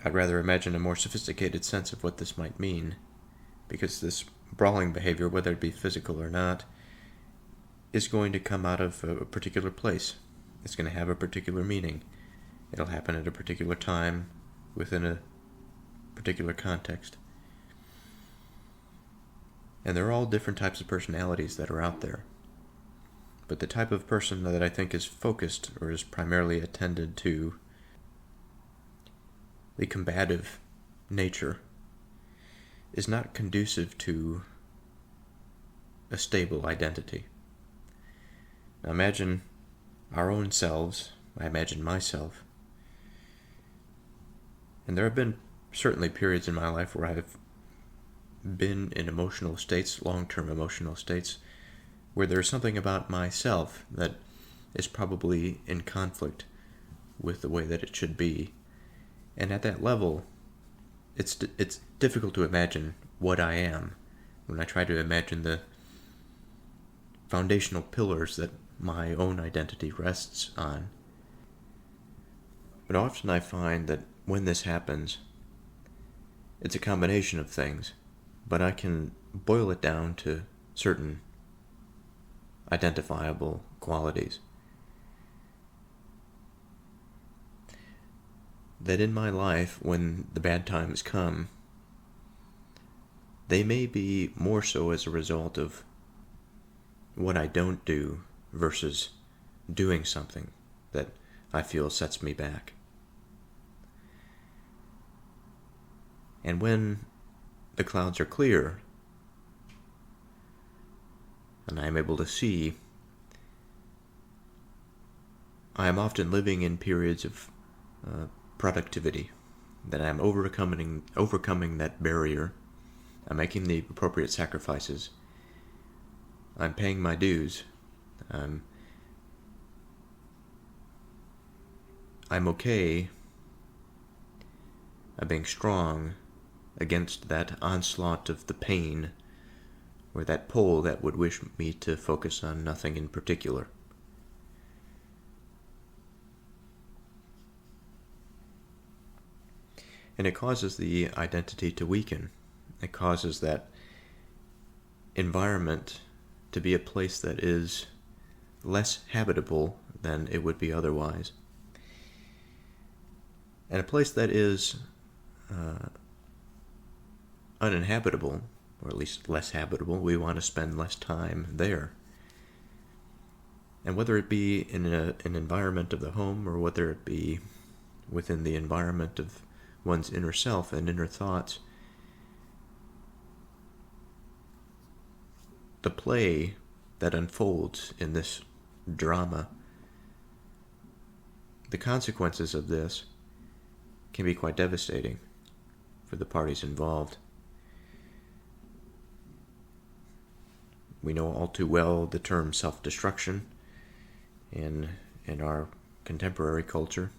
I'd rather imagine a more sophisticated sense of what this might mean, because this brawling behavior, whether it be physical or not, is going to come out of a particular place. It's going to have a particular meaning. It'll happen at a particular time within a particular context. And there are all different types of personalities that are out there. But the type of person that I think is focused or is primarily attended to the combative nature is not conducive to a stable identity. Now imagine our own selves, I imagine myself, and there have been certainly periods in my life where I've been in emotional states, long-term emotional states, where there's something about myself that is probably in conflict with the way that it should be. And at that level, it's difficult to imagine what I am when I try to imagine the foundational pillars that my own identity rests on. But often I find that when this happens, it's a combination of things, but I can boil it down to certain identifiable qualities. That in my life, when the bad times come, they may be more so as a result of what I don't do versus doing something that I feel sets me back. And when the clouds are clear, and I am able to see, I am often living in periods of productivity, that I am overcoming that barrier. I'm making the appropriate sacrifices. I'm paying my dues. I'm okay. I'm being strong against that onslaught of the pain, or that pull that would wish me to focus on nothing in particular. And it causes the identity to weaken. It causes that environment to be a place that is less habitable than it would be otherwise. And a place that is uninhabitable, or at least less habitable, we want to spend less time there. And whether it be in an environment of the home, or whether it be within the environment of one's inner self and inner thoughts, the play that unfolds in this drama, the consequences of this can be quite devastating for the parties involved. We know all too well the term self-destruction in our contemporary culture.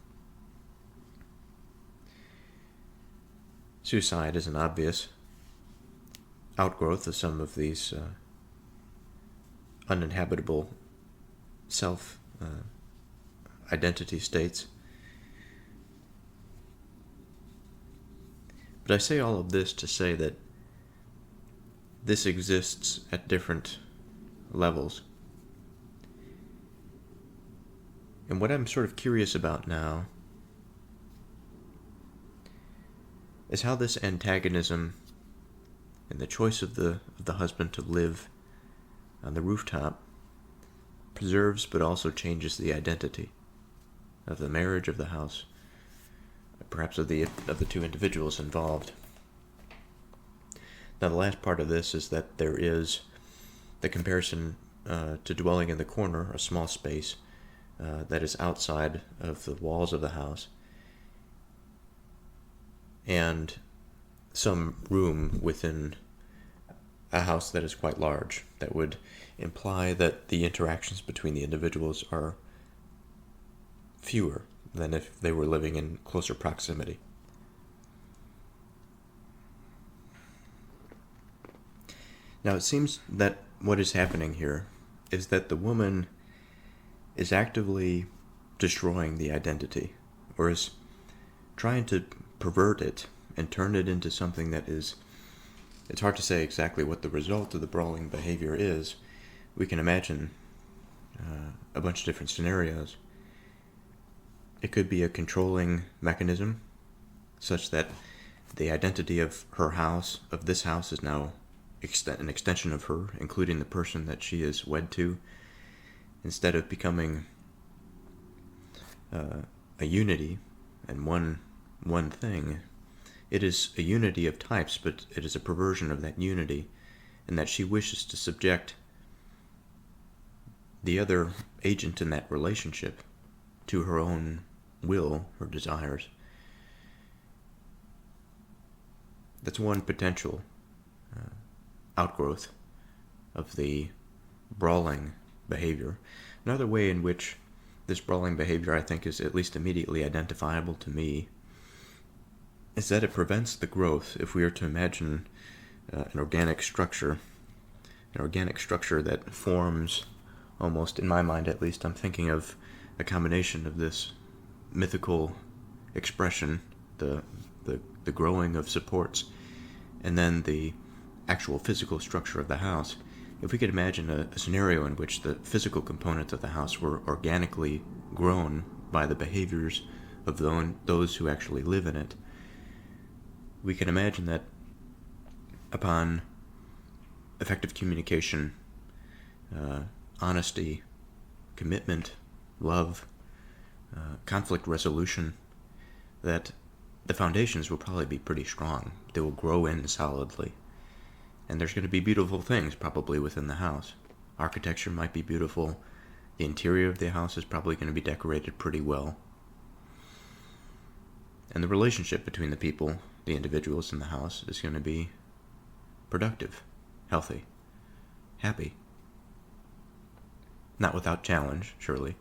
Suicide is an obvious outgrowth of some of these uninhabitable self-identity states. But I say all of this to say that this exists at different levels. And what I'm sort of curious about now is how this antagonism and the choice of the husband to live on the rooftop preserves but also changes the identity of the marriage, of the house, perhaps of the two individuals involved. Now the last part of this is that there is the comparison to dwelling in the corner, a small space that is outside of the walls of the house, and some room within a house that is quite large. That would imply that the interactions between the individuals are fewer than if they were living in closer proximity. Now it seems that what is happening here is that the woman is actively destroying the identity, or is trying to pervert it and turn it into something that is, it's hard to say exactly what the result of the brawling behavior is. We can imagine a bunch of different scenarios. It could be a controlling mechanism, such that the identity of her house, of this house, is now an extension of her, including the person that she is wed to. instead of becoming a unity and one thing, it is a unity of types, but it is a perversion of that unity, and that she wishes to subject the other agent in that relationship to her own will, her desires. That's one potential outgrowth of the brawling behavior. Another way in which this brawling behavior, I think, is at least immediately identifiable to me is that it prevents the growth. If we are to imagine an organic structure that forms almost, in my mind at least, I'm thinking of a combination of this mythical expression, the growing of supports, and then the actual physical structure of the house. If we could imagine a scenario in which the physical components of the house were organically grown by the behaviors of those who actually live in it, we can imagine that upon effective communication, honesty, commitment, love, conflict resolution, that the foundations will probably be pretty strong. They will grow in solidly. And there's going to be beautiful things probably within the house. Architecture might be beautiful. The interior of the house is probably going to be decorated pretty well. And the relationship between the people, the individuals in the house, is going to be productive, healthy, happy. Not without challenge, surely.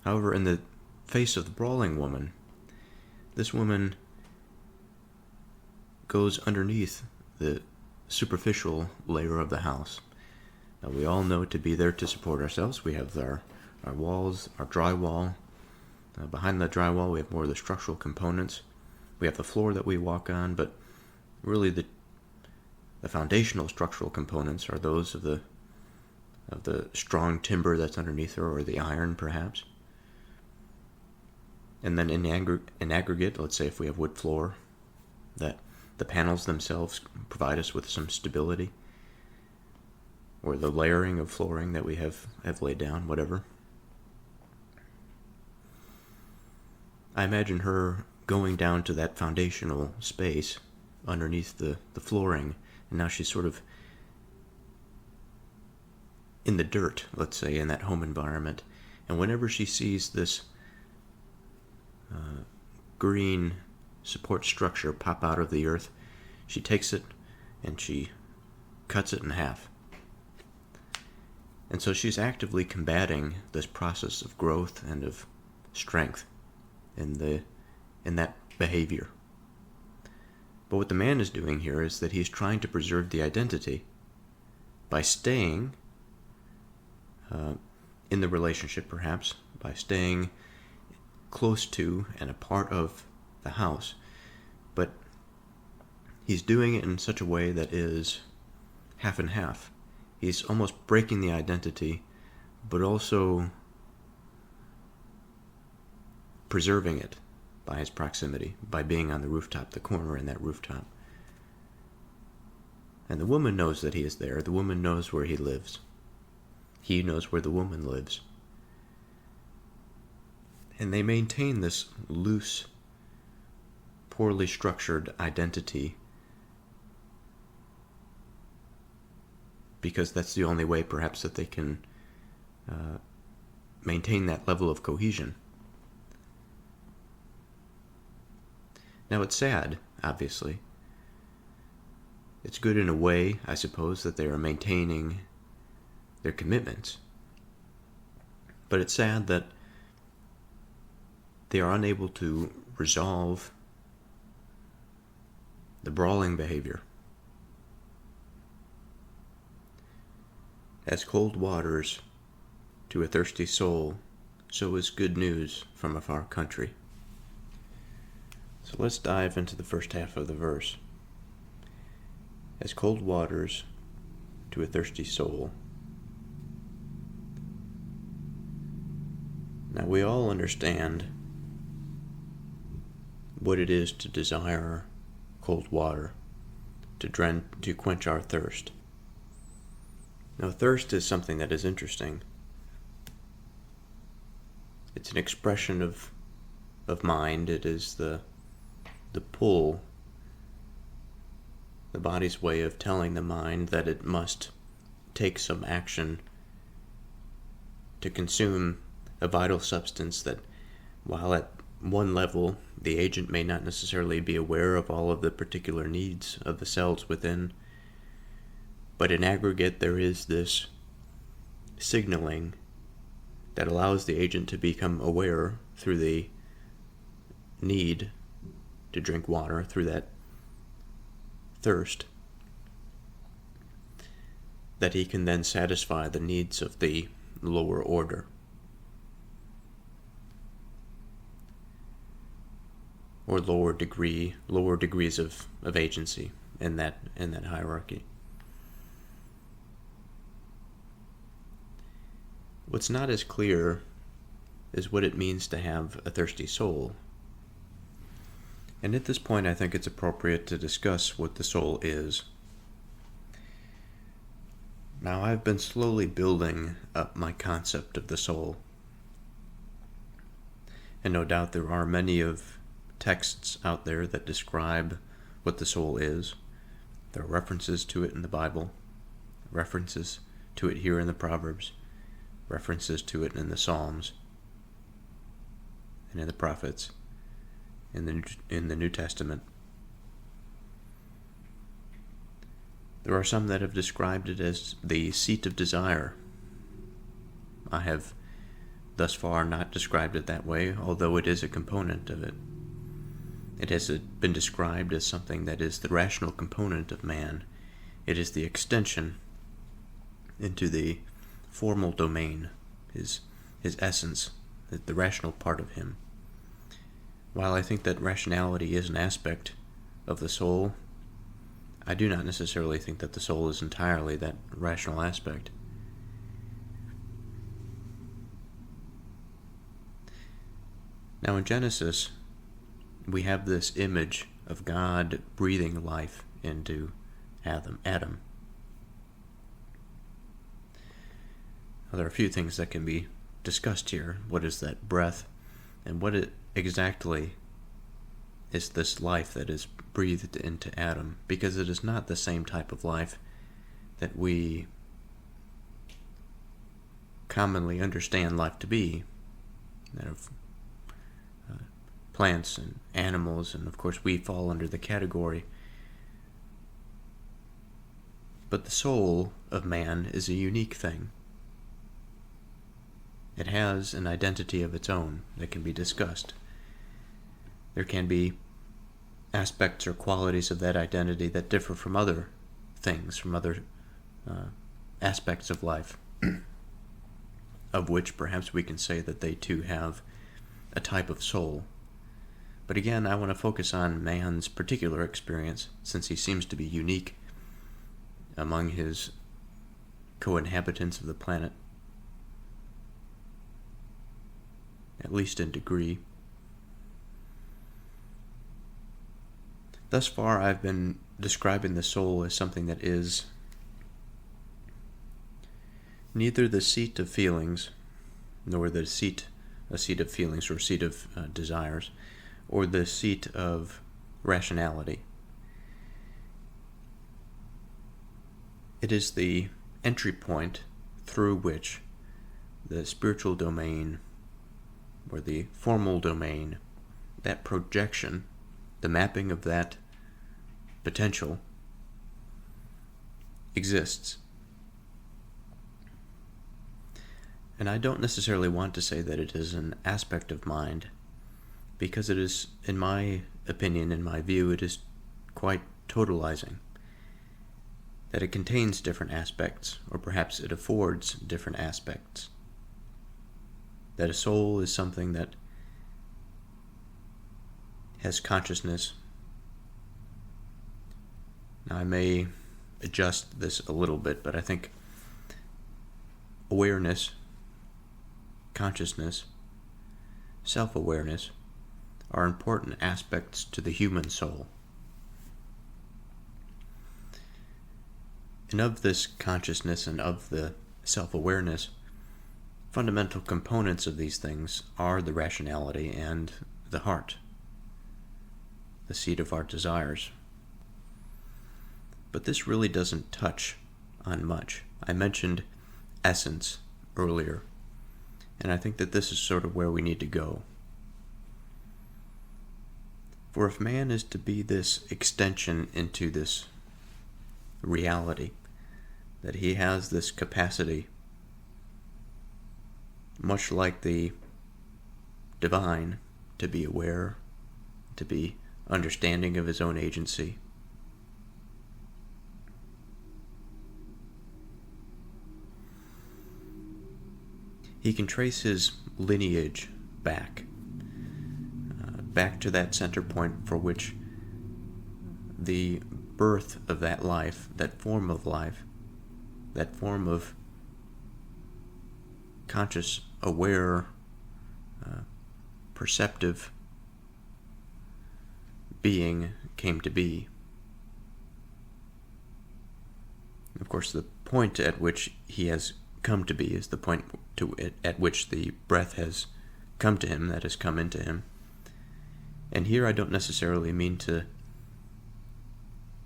However, in the face of the brawling woman, this woman goes underneath the superficial layer of the house. Now, we all know to be there to support ourselves. We have our walls, our drywall. Behind the drywall, we have more of the structural components. We have the floor that we walk on, but really the foundational structural components are those of the strong timber that's underneath her, or the iron, perhaps. And then in aggregate, let's say if we have wood floor, that the panels themselves provide us with some stability, or the layering of flooring that we have laid down, whatever. I imagine her going down to that foundational space underneath the flooring, and now she's sort of in the dirt, let's say, in that home environment. And whenever she sees this green support structure pop out of the earth, she takes it and she cuts it in half. And so she's actively combating this process of growth and of strength in that behavior. But what the man is doing here is that he's trying to preserve the identity by staying in the relationship, perhaps, by staying close to and a part of the house. But he's doing it in such a way that is half and half. He's almost breaking the identity, but also preserving it by his proximity, by being on the rooftop, the corner in that rooftop. And the woman knows that he is there. The woman knows where he lives. He knows where the woman lives. And they maintain this loose, poorly structured identity because that's the only way, perhaps, that they can maintain that level of cohesion. Now, it's sad, obviously. It's good in a way, I suppose, that they are maintaining their commitments. But it's sad that they are unable to resolve the brawling behavior. As cold waters to a thirsty soul, so is good news from a far country. So let's dive into the first half of the verse. As cold waters to a thirsty soul. Now, we all understand what it is to desire cold water, to quench our thirst. Now, thirst is something that is interesting. It's an expression of mind. It is the pull, the body's way of telling the mind that it must take some action to consume a vital substance that, while at one level the agent may not necessarily be aware of all of the particular needs of the cells within, but in aggregate there is this signaling that allows the agent to become aware through the need to drink water, through that thirst, that he can then satisfy the needs of the lower order. Or lower degrees of agency in that hierarchy. What's not as clear is what it means to have a thirsty soul. And at this point, I think it's appropriate to discuss what the soul is. Now, I've been slowly building up my concept of the soul. And no doubt there are many of texts out there that describe what the soul is. There are references to it in the Bible, references to it here in the Proverbs, references to it in the Psalms, and in the prophets, in the New Testament. There are some that have described it as the seat of desire. I have thus far not described it that way, although it is a component of it. It has been described as something that is the rational component of man. It is the extension into the formal domain, his essence, the rational part of him. While I think that rationality is an aspect of the soul, I do not necessarily think that the soul is entirely that rational aspect. Now in Genesis, we have this image of God breathing life into Adam. Now, there are a few things that can be discussed here. What is that breath? And what exactly is this life that is breathed into Adam? Because it is not the same type of life that we commonly understand life to be, that of plants and animals, and of course we fall under the category. But the soul of man is a unique thing. It has an identity of its own that can be discussed. There can be aspects or qualities of that identity that differ from other things, from other aspects of life, of which perhaps we can say that they too have a type of soul. But again, I want to focus on man's particular experience, since he seems to be unique among his co-inhabitants of the planet, at least in degree. Thus far, I've been describing the soul as something that is neither the seat of feelings, nor a seat of feelings or seat of desires, or the seat of rationality. It is the entry point through which the spiritual domain, or the formal domain, that projection, the mapping of that potential, exists. And I don't necessarily want to say that it is an aspect of mind, because it is, in my opinion, in my view, it is quite totalizing. That it contains different aspects, or perhaps it affords different aspects. That a soul is something that has consciousness. Now, I may adjust this a little bit, but I think awareness, consciousness, self-awareness are important aspects to the human soul. And of this consciousness and of the self-awareness, fundamental components of these things are the rationality and the heart, the seat of our desires. But this really doesn't touch on much. I mentioned essence earlier, and I think that this is sort of where we need to go. For if man is to be this extension into this reality, that he has this capacity, much like the divine, to be aware, to be understanding of his own agency, he can trace his lineage back to that center point for which the birth of that life, that form of life, that form of conscious, aware, perceptive being came to be. Of course, the point at which he has come to be is the point at which the breath has come to him, that has come into him. And here I don't necessarily mean to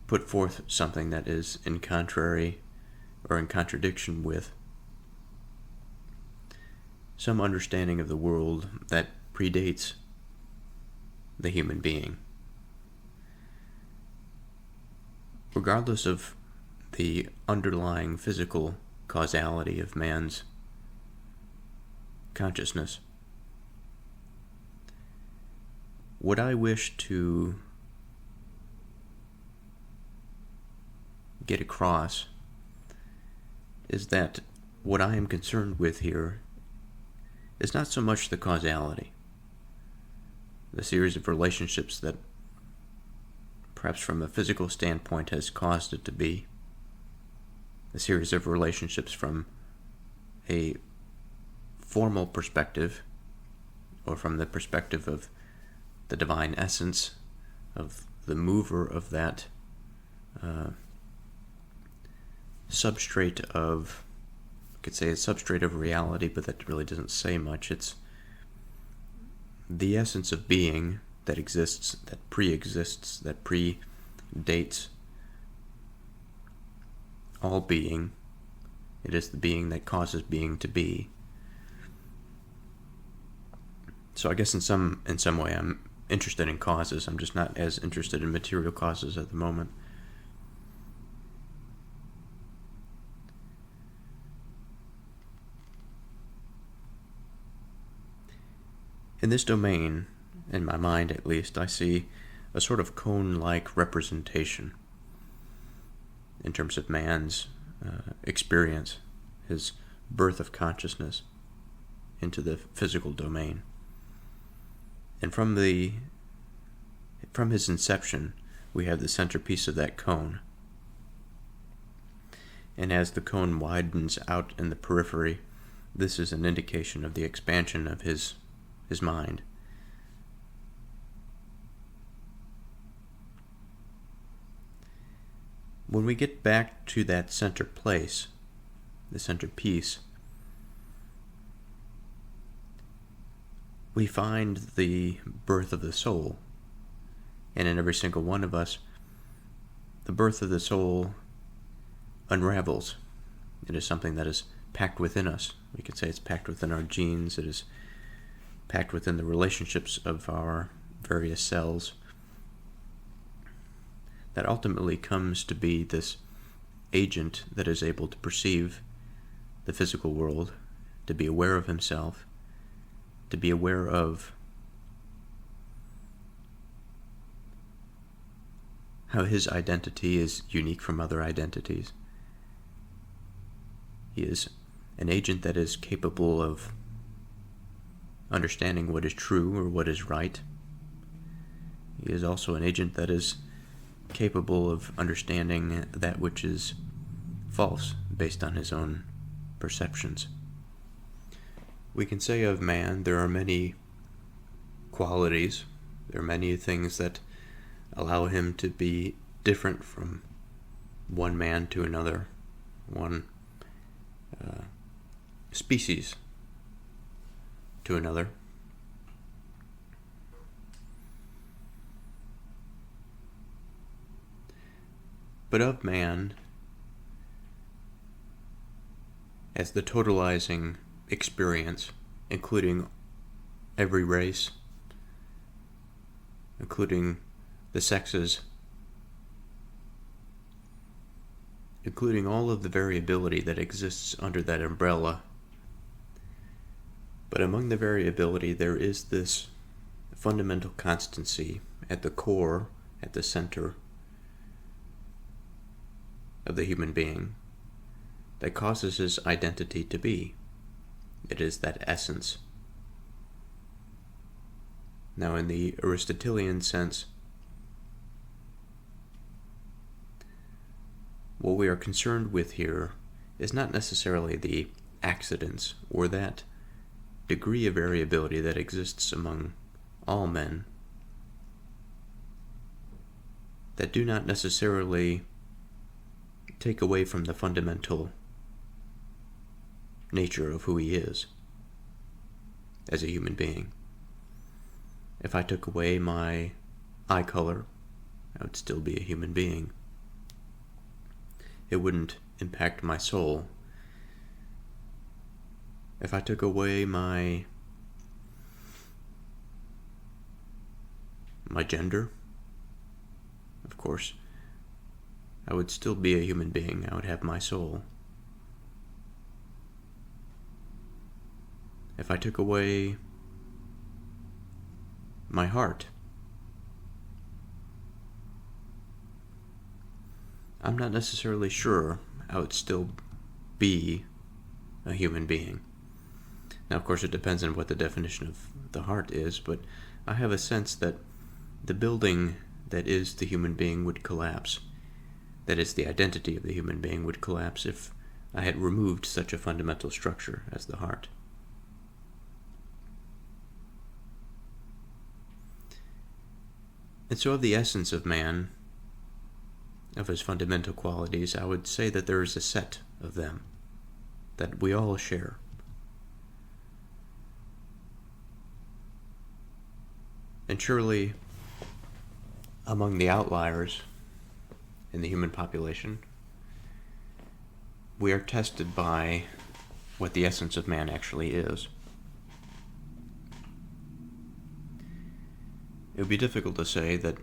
put forth something that is in contrary or in contradiction with some understanding of the world that predates the human being. Regardless of the underlying physical causality of man's consciousness, what I wish to get across is that what I am concerned with here is not so much the causality, the series of relationships that perhaps from a physical standpoint has caused it to be, a series of relationships from a formal perspective, or from the perspective of the divine essence, of the mover of that substrate of, I could say a substrate of reality, but that really doesn't say much. It's the essence of being that exists, that pre-exists, that predates all being. It is the being that causes being to be. So I guess in some way I'm interested in causes. I'm just not as interested in material causes at the moment. In this domain, in my mind at least, I see a sort of cone-like representation in terms of man's experience, his birth of consciousness into the physical domain. And from his inception, we have the centerpiece of that cone. And as the cone widens out in the periphery, this is an indication of the expansion of his mind. When we get back to that center place, the centerpiece, we find the birth of the soul. And in every single one of us, the birth of the soul unravels. It is something that is packed within us. We could say it's packed within our genes. It is packed within the relationships of our various cells. That ultimately comes to be this agent that is able to perceive the physical world, to be aware of himself, to be aware of how his identity is unique from other identities. He is an agent that is capable of understanding what is true or what is right. He is also an agent that is capable of understanding that which is false based on his own perceptions. We can say of man there are many qualities, there are many things that allow him to be different from one man to another, one species to another. But of man as the totalizing experience, including every race, including the sexes, including all of the variability that exists under that umbrella. But among the variability, there is this fundamental constancy at the core, at the center of the human being that causes his identity to be. It is that essence. Now, in the Aristotelian sense, what we are concerned with here is not necessarily the accidents or that degree of variability that exists among all men that do not necessarily take away from the fundamental nature of who he is as a human being. If I took away my eye color, I would still be a human being. It wouldn't impact my soul. If I took away my gender, of course, I would still be a human being. I would have my soul. If I took away my heart, I'm not necessarily sure I would still be a human being. Now, of course, it depends on what the definition of the heart is, but I have a sense that the building that is the human being would collapse. That is, the identity of the human being would collapse if I had removed such a fundamental structure as the heart. And so of the essence of man, of his fundamental qualities, I would say that there is a set of them that we all share. And surely, among the outliers in the human population, we are tested by what the essence of man actually is. It would be difficult to say that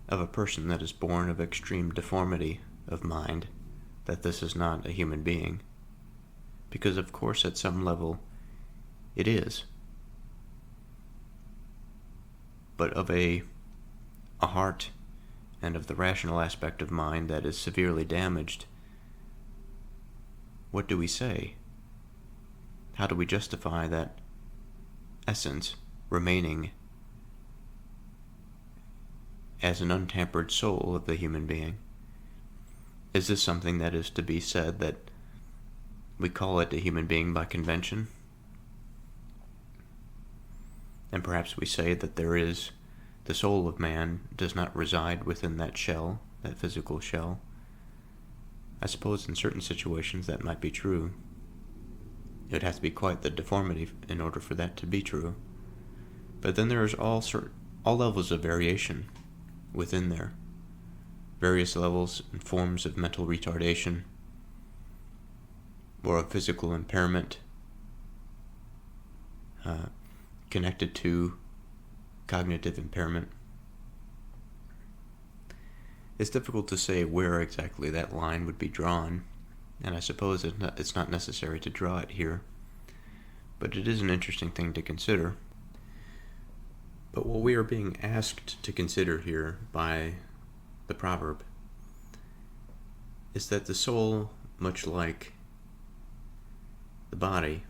of a person that is born of extreme deformity of mind, that this is not a human being, because of course at some level it is. But of a heart and of the rational aspect of mind that is severely damaged, what do we say? How do we justify that essence remaining as an untampered soul of the human being? Is this something that is to be said that we call it a human being by convention? And perhaps we say that the soul of man does not reside within that shell, that physical shell. I suppose in certain situations that might be true. It would have to be quite the deformity in order for that to be true. But then there is all levels of variation within there. Various levels and forms of mental retardation or of physical impairment connected to cognitive impairment. It's difficult to say where exactly that line would be drawn, and I suppose it's not necessary to draw it here, but it is an interesting thing to consider. But what we are being asked to consider here by the proverb is that the soul, much like the body,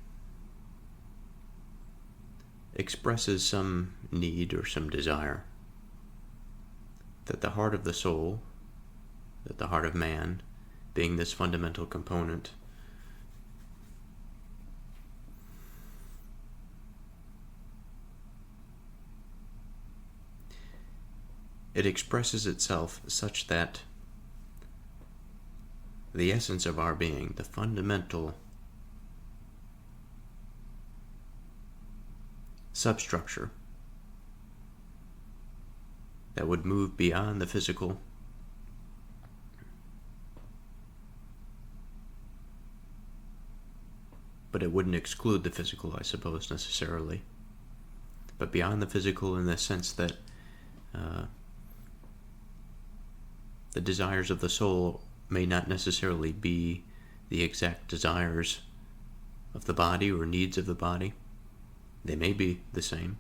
expresses some need or some desire. That the heart of the soul, that the heart of man, being this fundamental component, it expresses itself such that the essence of our being, the fundamental substructure that would move beyond the physical, but it wouldn't exclude the physical, I suppose, necessarily. But beyond the physical in the sense that the desires of the soul may not necessarily be the exact desires of the body or needs of the body. They may be the same.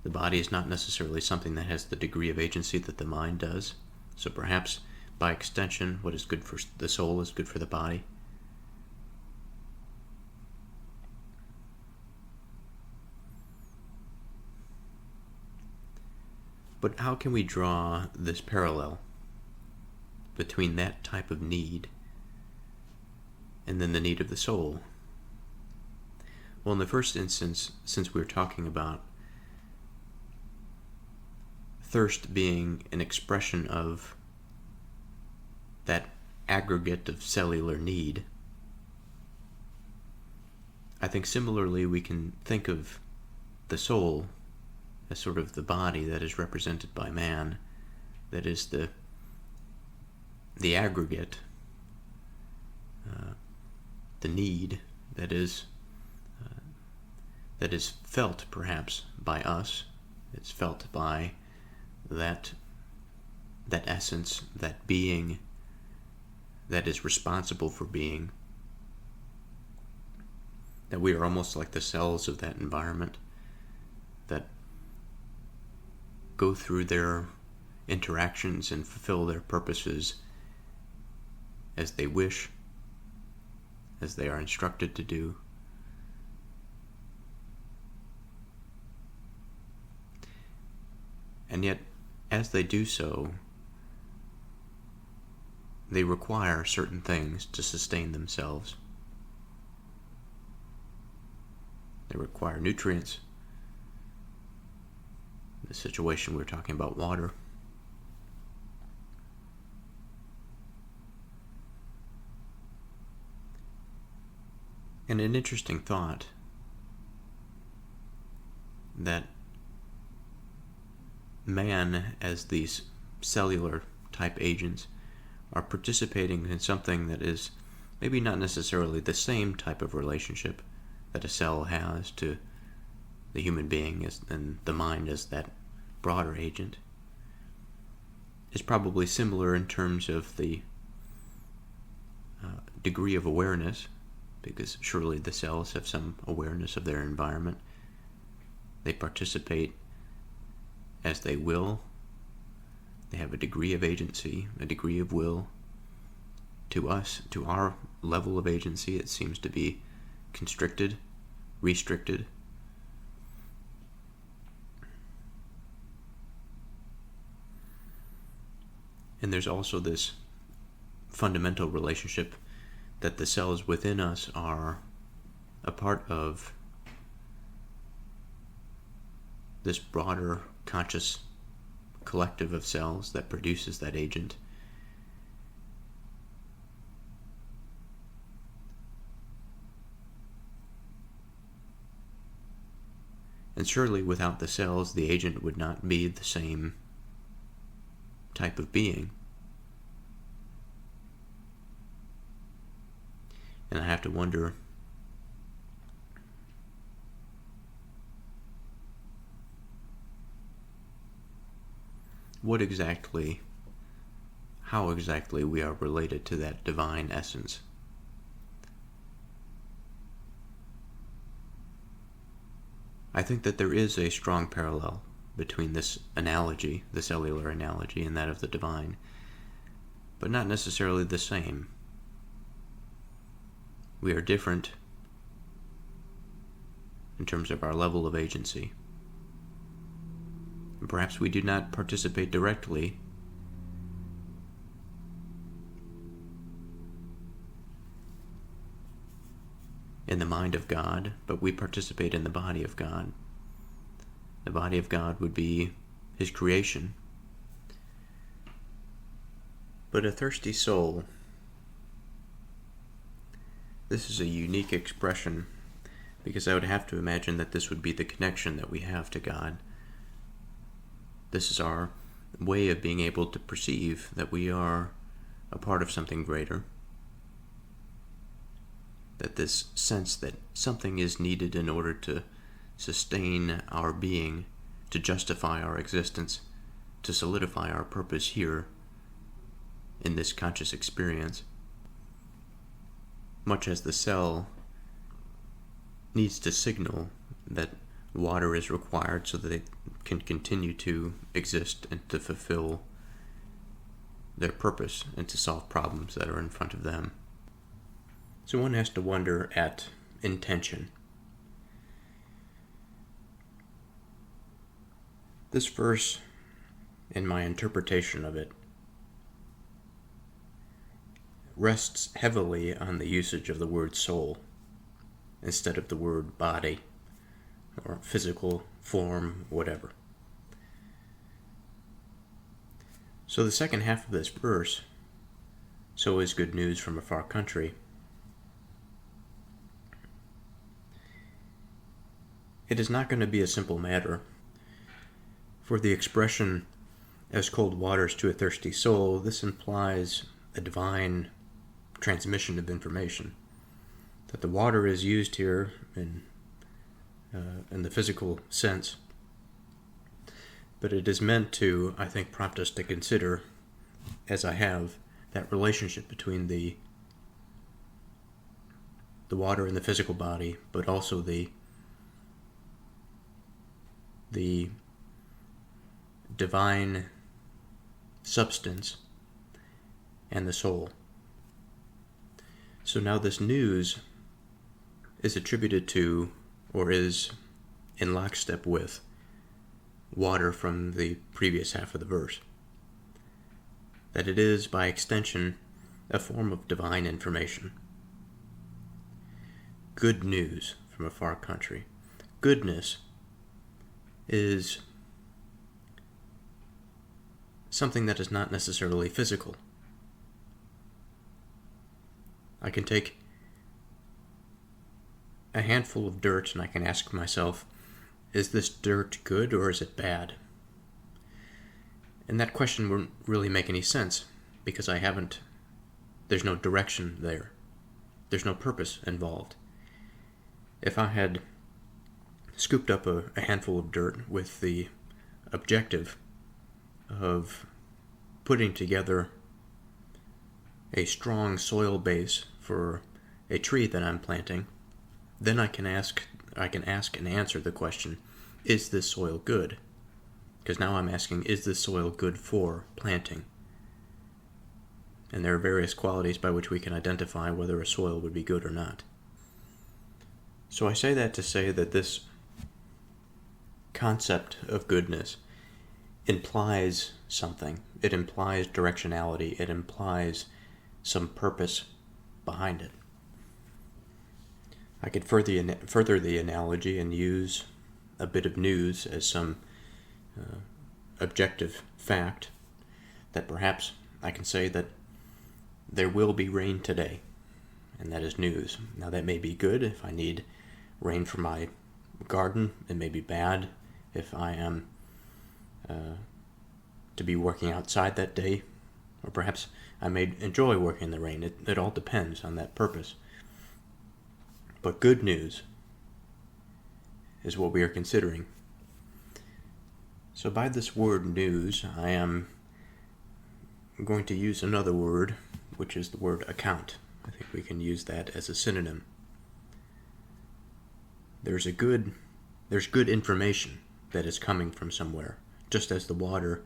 The body is not necessarily something that has the degree of agency that the mind does. So perhaps, by extension, what is good for the soul is good for the body. But how can we draw this parallel between that type of need and then the need of the soul? Well, in the first instance, since we're talking about thirst being an expression of that aggregate of cellular need, I think similarly we can think of the soul as sort of the body that is represented by man, that is the aggregate, the need that is felt perhaps by us. It's felt by that essence, that being that is responsible for being, that we are almost like the cells of that environment that go through their interactions and fulfill their purposes as they wish, as they are instructed to do. And yet, as they do so, they require certain things to sustain themselves. They require nutrients. In the situation we're talking about water. And an interesting thought that man, as these cellular type agents, are participating in something that is maybe not necessarily the same type of relationship that a cell has to the human being and the mind as that broader agent, is probably similar in terms of the degree of awareness, because surely the cells have some awareness of their environment. They participate as they will. They have a degree of agency, a degree of will. To us, to our level of agency, it seems to be constricted, restricted. And there's also this fundamental relationship that the cells within us are a part of this broader conscious collective of cells that produces that agent. And surely without the cells, the agent would not be the same type of being. And I have to wonder, how exactly we are related to that divine essence. I think that there is a strong parallel between this analogy, the cellular analogy, and that of the divine, but not necessarily the same. We are different in terms of our level of agency. And perhaps we do not participate directly in the mind of God, but we participate in the body of God. The body of God would be His creation. But a thirsty soul, this is a unique expression, because I would have to imagine that this would be the connection that we have to God. This is our way of being able to perceive that we are a part of something greater. That this sense that something is needed in order to sustain our being, to justify our existence, to solidify our purpose here in this conscious experience. Much as the cell needs to signal that water is required so that it can continue to exist and to fulfill their purpose and to solve problems that are in front of them. So one has to wonder at intention. This verse, in my interpretation of it, rests heavily on the usage of the word soul instead of the word body or physical form, whatever. So the second half of this verse, so is good news from a far country, it is not going to be a simple matter. For the expression, as cold waters to a thirsty soul, this implies a divine transmission of information. That the water is used here in the physical sense, but it is meant to, I think, prompt us to consider, as I have, that relationship between the water and the physical body, but also the divine substance and the soul. So now this news is attributed to, or is in lockstep with, water from the previous half of the verse. That it is, by extension, a form of divine information. Good news from a far country. Goodness is something that is not necessarily physical. I can take a handful of dirt and I can ask myself, is this dirt good or is it bad? And that question wouldn't really make any sense because there's no direction there. There's no purpose involved. If I had scooped up a handful of dirt with the objective of putting together a strong soil base for a tree that I'm planting, then I can ask and answer the question, is this soil good? Because now I'm asking, is this soil good for planting? And there are various qualities by which we can identify whether a soil would be good or not. So I say that to say that this concept of goodness implies something. It implies directionality. It implies some purpose behind it. I could further the analogy and use a bit of news as some objective fact that perhaps I can say that there will be rain today, and that is news. Now that may be good if I need rain for my garden. It may be bad if I am to be working outside that day, or perhaps I may enjoy working in the rain. It all depends on that purpose. But good news is what we are considering. So by this word news, I am going to use another word, which is the word account. I think we can use that as a synonym. There's good information that is coming from somewhere, just as the water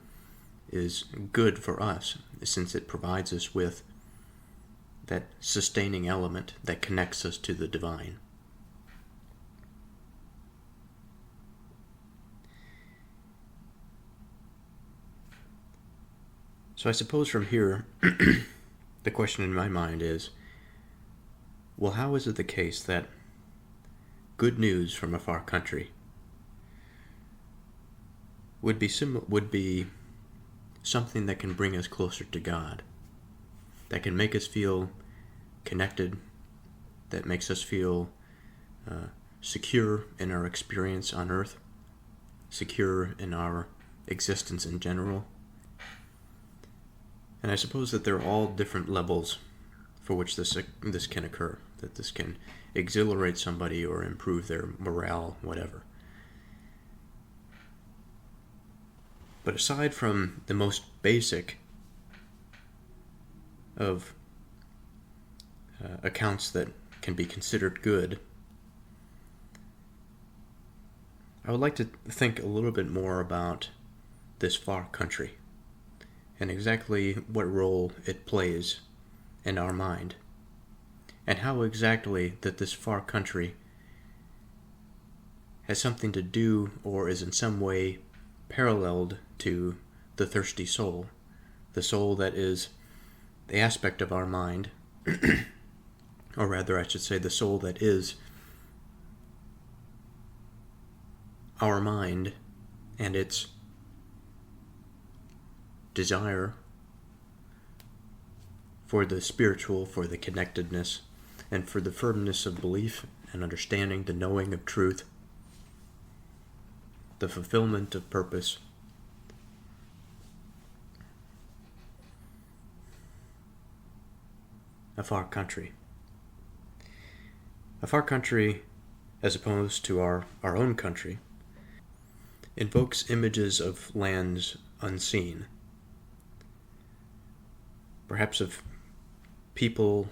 is good for us, since it provides us with that sustaining element that connects us to the divine. So I suppose from here, the question in my mind is, well, how is it the case that good news from a far country would be something that can bring us closer to God? that can make us feel connected, that makes us feel secure in our experience on earth, secure in our existence in general. And I suppose that there are all different levels for which this can occur, that this can exhilarate somebody or improve their morale, whatever. But aside from the most basic of accounts that can be considered good, I would like to think a little bit more about this far country and exactly what role it plays in our mind, and how exactly that this far country has something to do or is in some way paralleled to the thirsty soul, the soul that is the aspect of our mind, or rather I should say the soul that is our mind and its desire for the spiritual, for the connectedness, and for the firmness of belief and understanding, the knowing of truth, the fulfillment of purpose. A far country. A far country, as opposed to our own country, invokes images of lands unseen, perhaps of people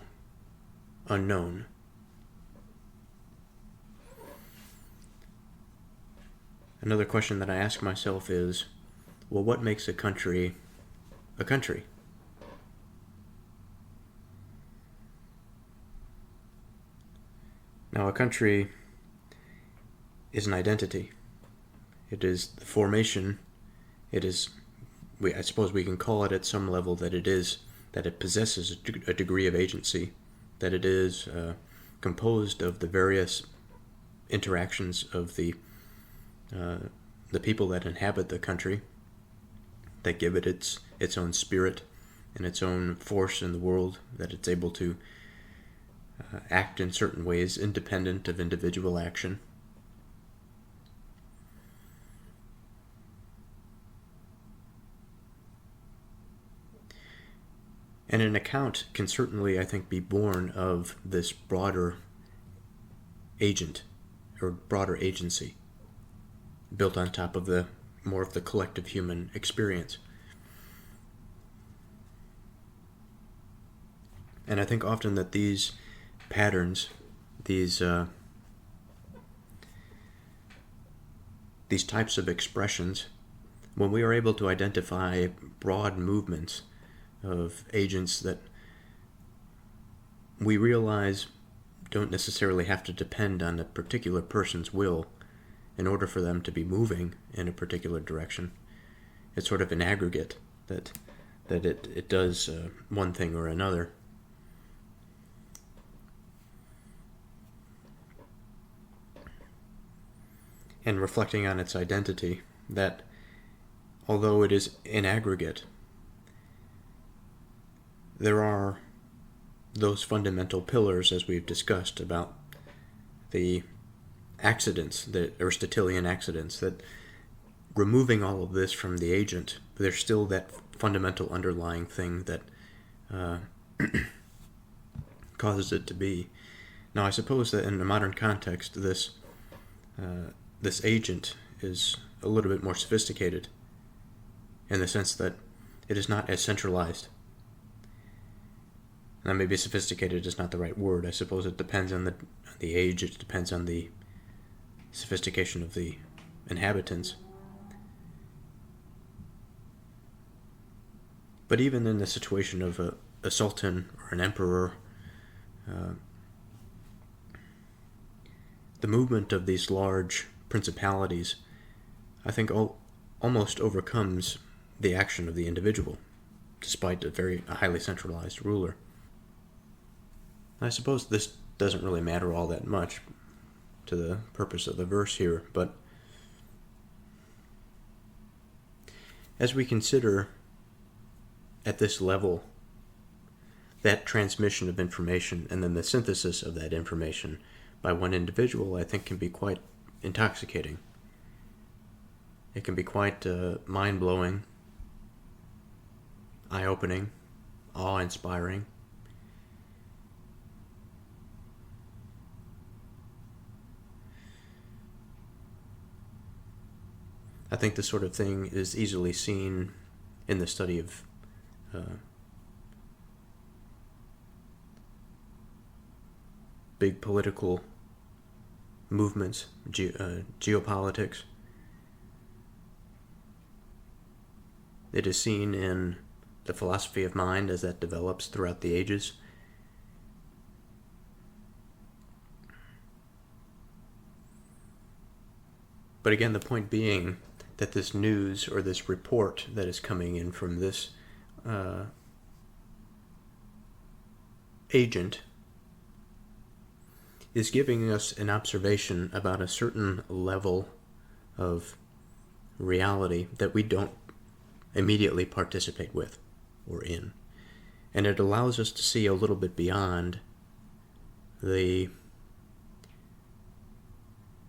unknown. Another question that I ask myself is, well, what makes a country a country? Now, a country is an identity. It is the formation. It is, I suppose we can call it at some level that it possesses a degree of agency, that it is composed of the various interactions of the people that inhabit the country, that give it its own spirit and its own force in the world, that it's able to act in certain ways independent of individual action. And an account can certainly, I think, be born of this broader agent, or broader agency, built on top of more of the collective human experience. And I think often that these patterns, these types of expressions, when we are able to identify broad movements of agents that we realize don't necessarily have to depend on a particular person's will in order for them to be moving in a particular direction. It's sort of an aggregate that it does one thing or another. And reflecting on its identity, that although it is in aggregate, there are those fundamental pillars, as we've discussed, about the accidents, the Aristotelian accidents, that removing all of this from the agent, there's still that fundamental underlying thing that causes it to be. Now, I suppose that in a modern context, this agent is a little bit more sophisticated, in the sense that it is not as centralized. Now, maybe sophisticated is not the right word. I suppose it depends on the age. It depends on the sophistication of the inhabitants. But even in the situation of a sultan or an emperor, the movement of these large principalities, I think, almost overcomes the action of the individual, despite a highly centralized ruler. I suppose this doesn't really matter all that much to the purpose of the verse here, but as we consider at this level that transmission of information and then the synthesis of that information by one individual, I think, can be quite intoxicating. It can be quite mind-blowing, eye-opening, awe-inspiring. I think this sort of thing is easily seen in the study of big political movements, geopolitics. It is seen in the philosophy of mind as that develops throughout the ages. But again, the point being that this news or this report that is coming in from this agent is giving us an observation about a certain level of reality that we don't immediately participate with or in. And it allows us to see a little bit beyond the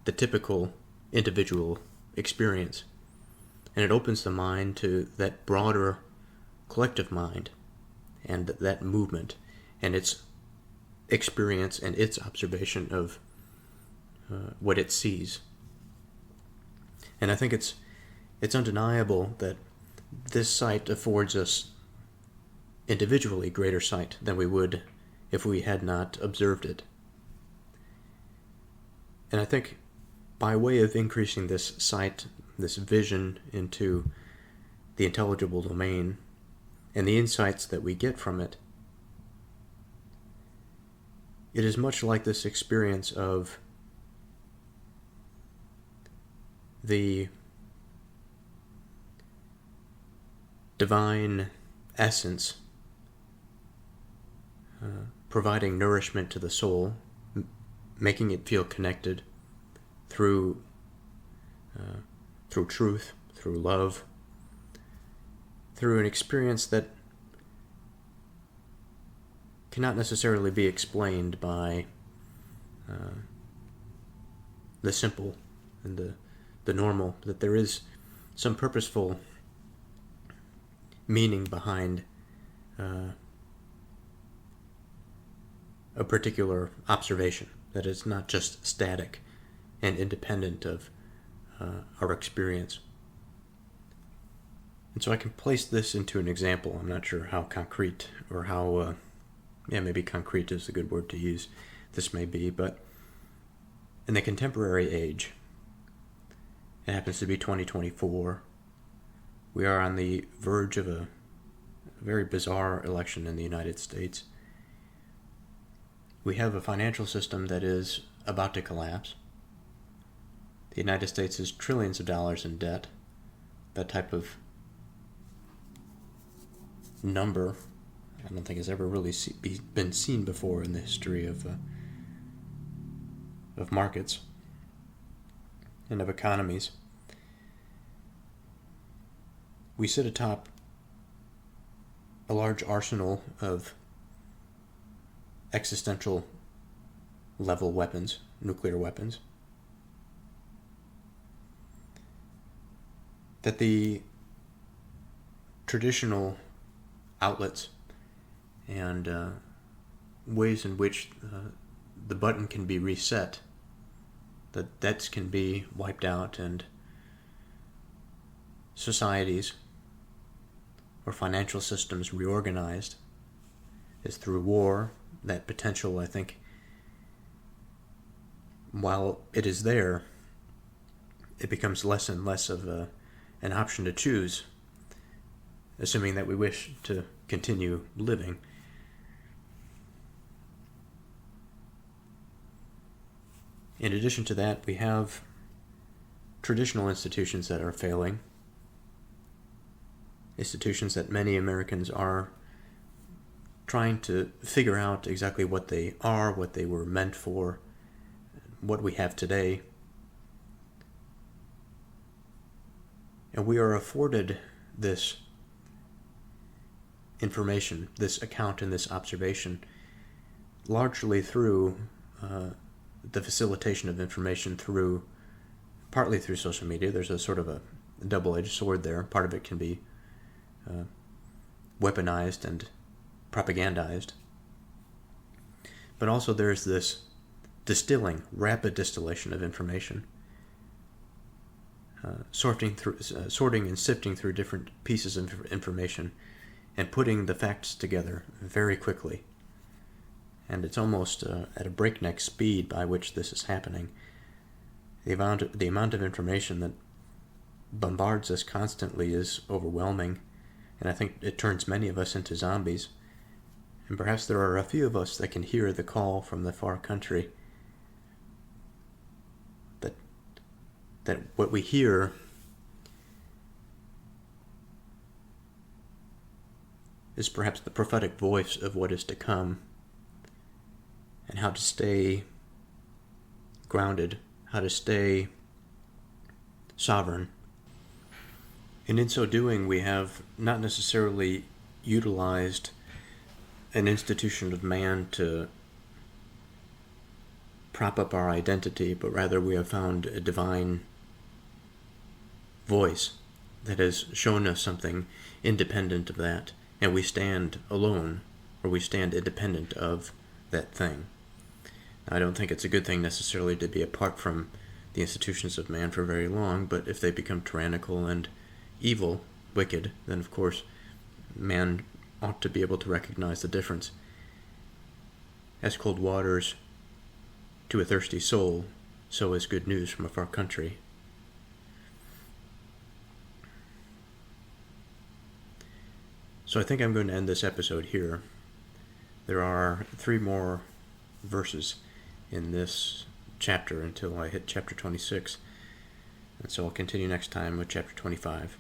typical individual experience. And it opens the mind to that broader collective mind and that movement and its experience and its observation of what it sees. And I think it's undeniable that this sight affords us individually greater sight than we would if we had not observed it. And I think by way of increasing this sight, this vision into the intelligible domain, and the insights that we get from it, it is much like this experience of the divine essence providing nourishment to the soul, making it feel connected through truth, through love, through an experience that cannot necessarily be explained by the simple and the normal, that there is some purposeful meaning behind a particular observation, that it's not just static and independent of our experience. And so I can place this into an example. I'm not sure how concrete or how, maybe concrete is a good word to use. This may be, but in the contemporary age, it happens to be 2024. We are on the verge of a very bizarre election in the United States. We have a financial system that is about to collapse. The United States is trillions of dollars in debt. That type of number, I don't think has ever really been seen before in the history of markets and of economies. We sit atop a large arsenal of existential level weapons, nuclear weapons, that the traditional outlets and ways in which the button can be reset, that debts can be wiped out, and societies or financial systems reorganized, is through war. That potential, I think, while it is there, it becomes less and less of an option to choose, assuming that we wish to continue living. In addition to that, we have traditional institutions that are failing, institutions that many Americans are trying to figure out exactly what they are, what they were meant for, what we have today. And we are afforded this information, this account and this observation, largely through the facilitation of information partly through social media. There's a sort of a double-edged sword there. Part of it can be weaponized and propagandized. But also there's this rapid distillation of information, sorting and sifting through different pieces of information and putting the facts together very quickly. And it's almost at a breakneck speed by which this is happening. The amount of information that bombards us constantly is overwhelming, and I think it turns many of us into zombies. And perhaps there are a few of us that can hear the call from the far country, that what we hear is perhaps the prophetic voice of what is to come, and how to stay grounded, how to stay sovereign. And in so doing, we have not necessarily utilized an institution of man to prop up our identity, but rather we have found a divine voice that has shown us something independent of that, and we stand alone, or we stand independent of that thing. Now, I don't think it's a good thing necessarily to be apart from the institutions of man for very long, but if they become tyrannical and evil, wicked, then of course man ought to be able to recognize the difference. As cold waters to a thirsty soul, so is good news from a far country. So I think I'm going to end this episode here. There are 3 more verses in this chapter until I hit chapter 26. And so I'll continue next time with chapter 25.